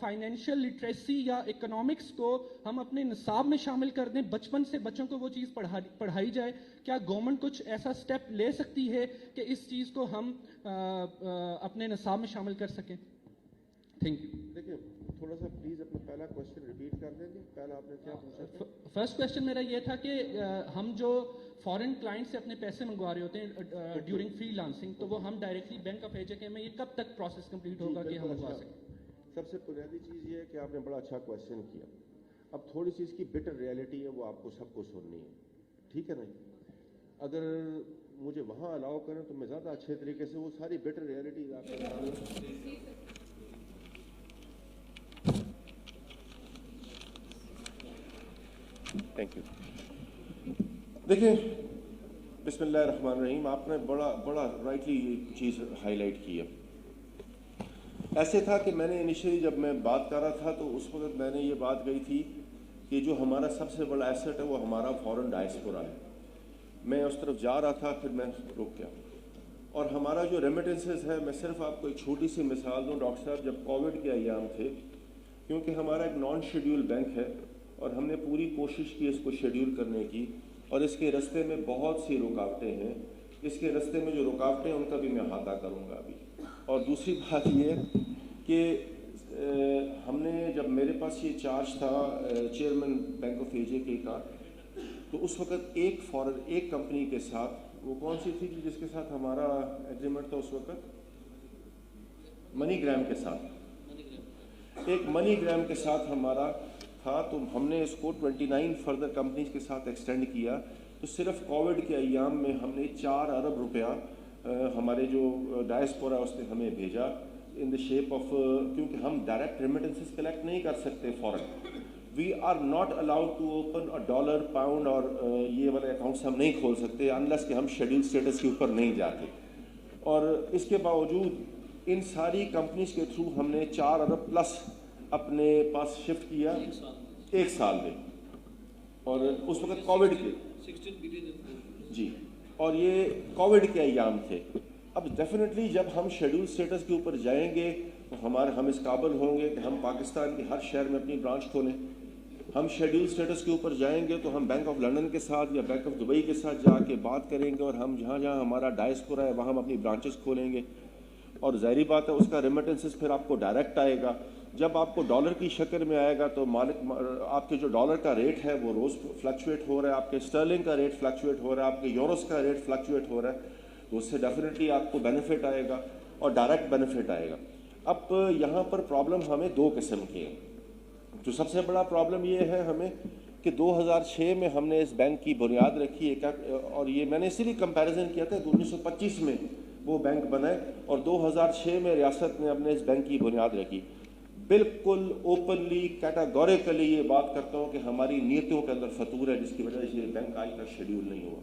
Speaker 10: فائنینشیل لٹریسی یا اکنامکس کو ہم اپنے نصاب میں شامل کر دیں, بچپن سے بچوں کو وہ چیز پڑھائی جائے؟ کیا گورنمنٹ کچھ ایسا سٹیپ لے سکتی ہے کہ اس چیز کو ہم اپنے نصاب میں شامل کر سکیں؟ Thank you.
Speaker 6: دیکھیے تھوڑا سا پلیز اپنا پہلا کویشچن ریپیٹ کر دیں گے. پہلا آپ نے کیا پوچھا؟
Speaker 10: فرسٹ کویشچن میرا یہ تھا کہ ہم جو فورن کلائنٹ سے اپنے پیسے منگوا رہے ہوتے ہیں ڈیورنگ فری لانسنگ, تو وہ ہم ڈائریکٹلی بینک آف AJK میں یہ کب تک پروسیس کمپلیٹ ہوگا کہ ہم منگوا سکیں؟
Speaker 6: سب سے بنیادی چیز یہ ہے کہ آپ نے بڑا اچھا کویشچن کیا. اب تھوڑی سی اس کی بٹر ریئلٹی ہے, وہ آپ کو سب کو سننی ہے, ٹھیک ہے نا؟ اگر مجھے وہاں الاؤ کریں تو میں زیادہ اچھے طریقے سے وہ ساری بٹر ریئلٹیز آپ کو تھینک یو. دیکھیں بسم اللہ الرحمن الرحیم, آپ نے بڑا رائٹلی یہ چیز ہائی لائٹ کی ہے. ایسے تھا کہ میں نے انیشلی جب میں بات کر رہا تھا تو اس وقت میں نے یہ بات کہی تھی کہ جو ہمارا سب سے بڑا ایسٹ ہے وہ ہمارا فورن ڈائسپورا ہے. میں اس طرف جا رہا تھا, پھر میں رک گیا. اور ہمارا جو ریمیٹنسز ہے, میں صرف آپ کو ایک چھوٹی سی مثال دوں. ڈاکٹر صاحب جب کووڈ کے ایام تھے, کیونکہ ہمارا ایک نان شیڈیول بینک ہے اور ہم نے پوری کوشش کی اس کو شیڈیول کرنے کی, اور اس کے رستے میں بہت سی رکاوٹیں ہیں. اس کے رستے میں جو رکاوٹیں ہیں ان کا بھی میں احاطہ کروں گا ابھی. اور دوسری بات یہ کہ ہم نے جب میرے پاس یہ چارج تھا چیئرمین بینک آف AJK کا, تو اس وقت ایک کمپنی کے ساتھ, وہ کون سی تھی جس کے ساتھ ہمارا ایگریمنٹ تھا اس وقت؟ منی گرام کے ساتھ. ایک منی گرام کے ساتھ ہمارا تھا, تو ہم نے اس کو 29 فردر کمپنیز کے ساتھ ایکسٹینڈ کیا. تو صرف کووڈ کے ایام میں ہم نے 4 ارب روپیہ ہمارے جو ڈائسپورا اس نے ہمیں بھیجا ان دا شیپ آف, کیونکہ ہم ڈائریکٹ ریمیٹنسز کلیکٹ نہیں کر سکتے فورن. We are not allowed to open $، pound اور یہ والے اکاؤنٹس ہم نہیں کھول سکتے انلیس کہ ہم شیڈیول اسٹیٹس کے اوپر نہیں جاتے. اور اس کے باوجود ان ساری کمپنیز کے تھرو ہم نے 4 ارب پلس اپنے پاس شفٹ کیا ایک سال میں, اور اس وقت کووڈ کے جی, اور یہ کووڈ کے ایام تھے. اب ڈیفینیٹلی جب ہم شیڈیول اسٹیٹس کے اوپر جائیں گے تو ہم اس قابل ہوں گے کہ ہم پاکستان کے ہر شہر میں اپنی برانچ کھولیں. ہم شیڈیول اسٹیٹس کے اوپر جائیں گے تو ہم بینک آف لنڈن کے ساتھ یا بینک آف دبئی کے ساتھ جا کے بات کریں گے, اور ہم جہاں جہاں ہمارا ڈائسپورا ہے وہاں ہم اپنی برانچز کھولیں گے. اور ظاہری بات ہے اس کا ریمیٹنسز پھر آپ کو ڈائریکٹ آئے گا. جب آپ کو ڈالر کی شکل میں آئے گا تو آپ کے جو ڈالر کا ریٹ ہے وہ روز فلکچویٹ ہو رہا ہے, آپ کے اسٹرلنگ کا ریٹ فلکچویٹ ہو رہا ہے, آپ کے یوروز کا ریٹ فلکچویٹ ہو رہا ہے, تو اس سے ڈیفینیٹلی آپ کو بینیفٹ آئے گا اور ڈائریکٹ بینیفٹ آئے گا. اب یہاں پر پرابلم ہمیں 2 قسم کی ہے. جو سب سے بڑا پرابلم یہ ہے ہمیں کہ 2006 میں ہم نے اس بینک کی بنیاد رکھی ہے, اور یہ میں نے اسی لیے کمپیریزن کیا تھا کہ 1925 میں وہ بینک بنائے اور 2006 میں ریاست نے اپنے اس بینک کی بنیاد رکھی. بالکل اوپنلی کیٹاگوریکلی یہ بات کرتا ہوں کہ ہماری نیتوں کے اندر فطور ہے, جس کی وجہ سے یہ بینک آج تک شیڈیول نہیں ہوا.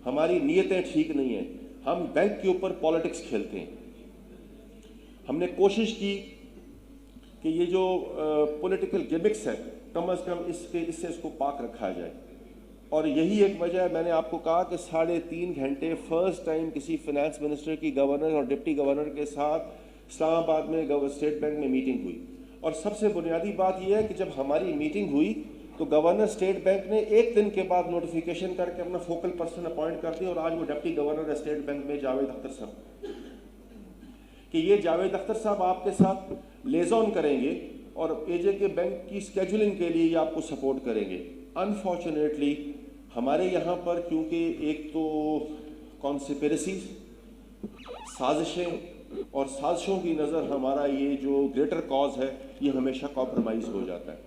Speaker 6: ہماری نیتیں ٹھیک نہیں ہیں, ہم بینک کے اوپر پالیٹکس کھیلتے ہیں. ہم نے کوشش کی کہ یہ جو پولیٹیکل گیمکس ہے کم از کم اس سے اس کو پاک رکھا جائے. اور یہی ایک وجہ ہے, میں نے آپ کو کہا کہ 3.5 گھنٹے فرسٹ ٹائم کسی فنانس منسٹر کی گورنر اور ڈپٹی گورنر کے ساتھ اسلام آباد میں اسٹیٹ بینک میں میٹنگ ہوئی. اور سب سے بنیادی بات یہ ہے کہ جب ہماری میٹنگ ہوئی تو گورنر اسٹیٹ بینک نے 1 دن کے بعد نوٹیفیکیشن کر کے اپنا فوکل پرسن اپوائنٹ کر دیا, اور آج وہ ڈپٹی گورنر ہے اسٹیٹ بینک میں جاوید اختر صاحب, کہ یہ جاوید اختر صاحب آپ کے ساتھ لیزون کریں گے اور AJK بینک کی اسکیجولنگ کے لیے یہ آپ کو سپورٹ کریں گے. انفارچونیٹلی ہمارے یہاں پر کیونکہ ایک تو کانسپیریسیز, سازشیں, اور سازشوں کی نظر ہمارا یہ جو گریٹر کاز ہے یہ ہمیشہ کمپرومائز ہو جاتا ہے.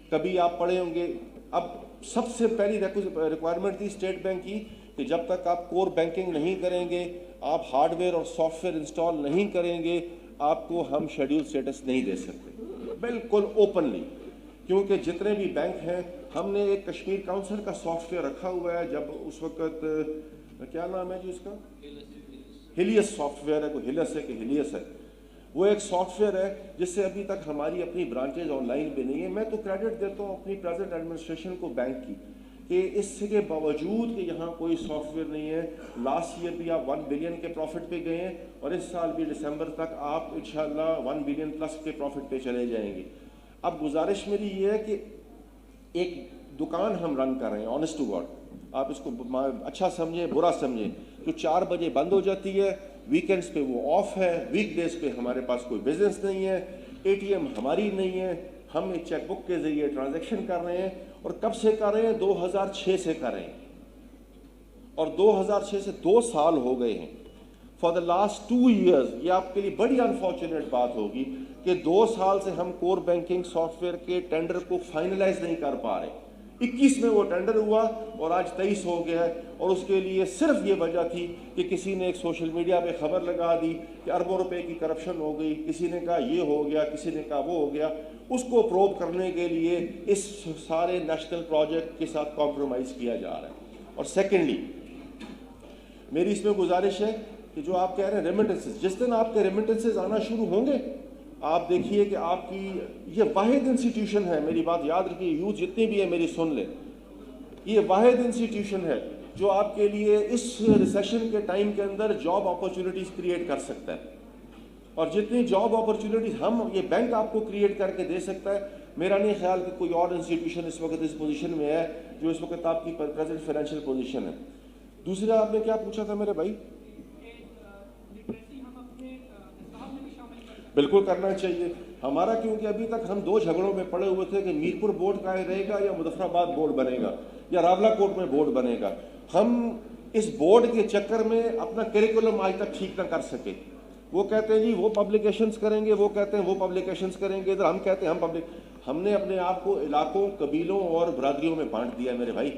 Speaker 6: کبھی آپ پڑھے ہوں گے, اب سب سے پہلی ریکوائرمنٹ تھی اسٹیٹ بینک کی کہ جب تک آپ کور بینکنگ نہیں کریں گے, آپ ہارڈ ویئر اور سافٹ ویئر انسٹال نہیں کریں گے, آپ کو ہم شیڈیول اسٹیٹس نہیں دے سکتے, بالکل اوپنلی. کیونکہ جتنے بھی بینک ہیں, ہم نے ایک کشمیر کاؤنسل کا سافٹ ویئر رکھا ہوا ہے. جب اس وقت کیا نام ہے جی اس کا, ہیلیس سافٹ ویئر ہے, کوئی ہیلس ہے کہ ہیلیس ہے, وہ ایک سافٹ ویئر ہے جس سے ابھی تک ہماری اپنی برانچز آن لائن بھی نہیں ہے. میں تو کریڈٹ دیتا ہوں اپنی پریزنٹ ایڈمنسٹریشن کو بینک کی, کہ اس کے باوجود کہ یہاں کوئی سافٹ ویئر نہیں ہے, لاسٹ ایئر بھی آپ 1 بلین کے پروفٹ پہ گئے ہیں, اور اس سال بھی دسمبر تک آپ انشاءاللہ 1 بلین پلس کے پروفٹ پہ چلے جائیں گے. اب گزارش میری یہ ہے کہ ایک دکان ہم رن کر رہے ہیں, آنیسٹ ٹو گاڈ, آپ اس کو اچھا سمجھیں برا سمجھیں, جو 4 بجے بند ہو جاتی ہے, ویکینڈز پہ وہ آف ہے, ویک ڈیز پہ ہمارے پاس کوئی بزنس نہیں ہے, اے ٹی ایم ہماری نہیں ہے, ہم ایک چیک بک کے ذریعے ٹرانزیکشن کر رہے ہیں. اور کب سے کر رہے ہیں؟ 2006 سے کر رہے ہیں, اور 2006 سے 2 سال ہو گئے ہیں. فار دا لاسٹ 2 ایئرز, یہ آپ کے لیے بڑی انفارچونیٹ بات ہوگی کہ 2 سال سے ہم کور بینکنگ سافٹ ویئر کے ٹینڈر کو فائنلائز نہیں کر پا رہے. 21 میں وہ ٹینڈر ہوا اور آج 23 ہو گیا ہے, اور اس کے لیے صرف یہ وجہ تھی کہ کسی نے ایک سوشل میڈیا پہ خبر لگا دی کہ اربوں روپے کی کرپشن ہو گئی, کسی نے کہا یہ ہو گیا, کسی نے کہا وہ ہو گیا. اس کو پروب کرنے کے لیے اس سارے نیشنل پروجیکٹ کے ساتھ کمپرومائز کیا جا رہا ہے. اور سیکنڈلی میری اس میں گزارش ہے کہ جو آپ کہہ رہے ہیں ریمیٹنسز, جس دن آپ کے ریمیٹنسز آنا شروع ہوں گے, آپ دیکھیے کہ آپ کی یہ واحد انسٹیٹیوشن ہے, میری بات یاد رکھیے, یوتھ جتنی بھی ہے میری سن لیں, یہ واحد انسٹیٹیوشن ہے جو آپ کے لیے اس ریسیشن کے ٹائم کے اندر جاب اپرچونٹیز کریٹ کر سکتا ہے. اور جتنی جاب اپرچونٹیز ہم یہ بینک آپ کو کریٹ کر کے دے سکتا ہے, میرا نہیں خیال کہ کوئی اور انسٹیٹیوشن اس وقت اس پوزیشن میں ہے جو اس وقت آپ کی پریزنٹ فائنینشیل پوزیشن ہے. دوسرا آپ نے کیا پوچھا تھا میرے بھائی؟ بالکل کرنا چاہیے ہمارا, کیونکہ ابھی تک ہم 2 جھگڑوں میں پڑے ہوئے تھے کہ میرپور بورڈ کا رہے گا یا مظفر آباد بورڈ بنے گا یا راولہ کوٹ میں بورڈ بنے گا. ہم اس بورڈ کے چکر میں اپنا کریکولم آج تک ٹھیک نہ کر سکے. وہ کہتے ہیں جی وہ پبلیکیشنز کریں گے, وہ کہتے ہیں وہ پبلیکیشنز کریں گے, ادھر ہم کہتے ہیں ہم نے اپنے آپ کو علاقوں, قبیلوں اور برادریوں میں بانٹ دیا میرے بھائی.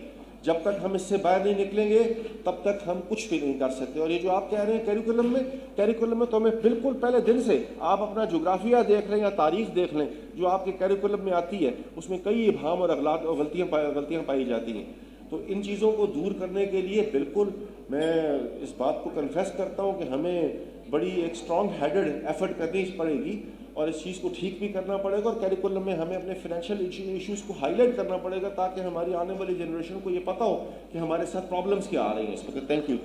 Speaker 6: جب تک ہم اس سے باہر نہیں نکلیں گے تب تک ہم کچھ بھی نہیں کر سکتے. اور یہ جو آپ کہہ رہے ہیں کیریکولم میں تو ہمیں بالکل پہلے دن سے, آپ اپنا جغرافیہ دیکھ لیں یا تاریخ دیکھ لیں, جو آپ کے کیریکولم میں آتی ہے اس میں کئی ابہام اور غلطیاں پائی جاتی ہیں. تو ان چیزوں کو دور کرنے کے لیے بالکل میں اس بات کو کنفیس کرتا ہوں کہ ہمیں بڑی ایک اسٹرانگ ہیڈڈ ایفرٹ کرنی پڑے گی, اور اس چیز کو ٹھیک بھی کرنا پڑے گا, اور کیریکولم میں ہمیں اپنے فائنینشیل ایشوز کو ہائی لائٹ کرنا پڑے گا تاکہ ہماری آنے والی جنریشن کو یہ پتہ ہو کہ ہمارے ساتھ پرابلمس کیا آ رہی ہیں اس وقت. Thank you.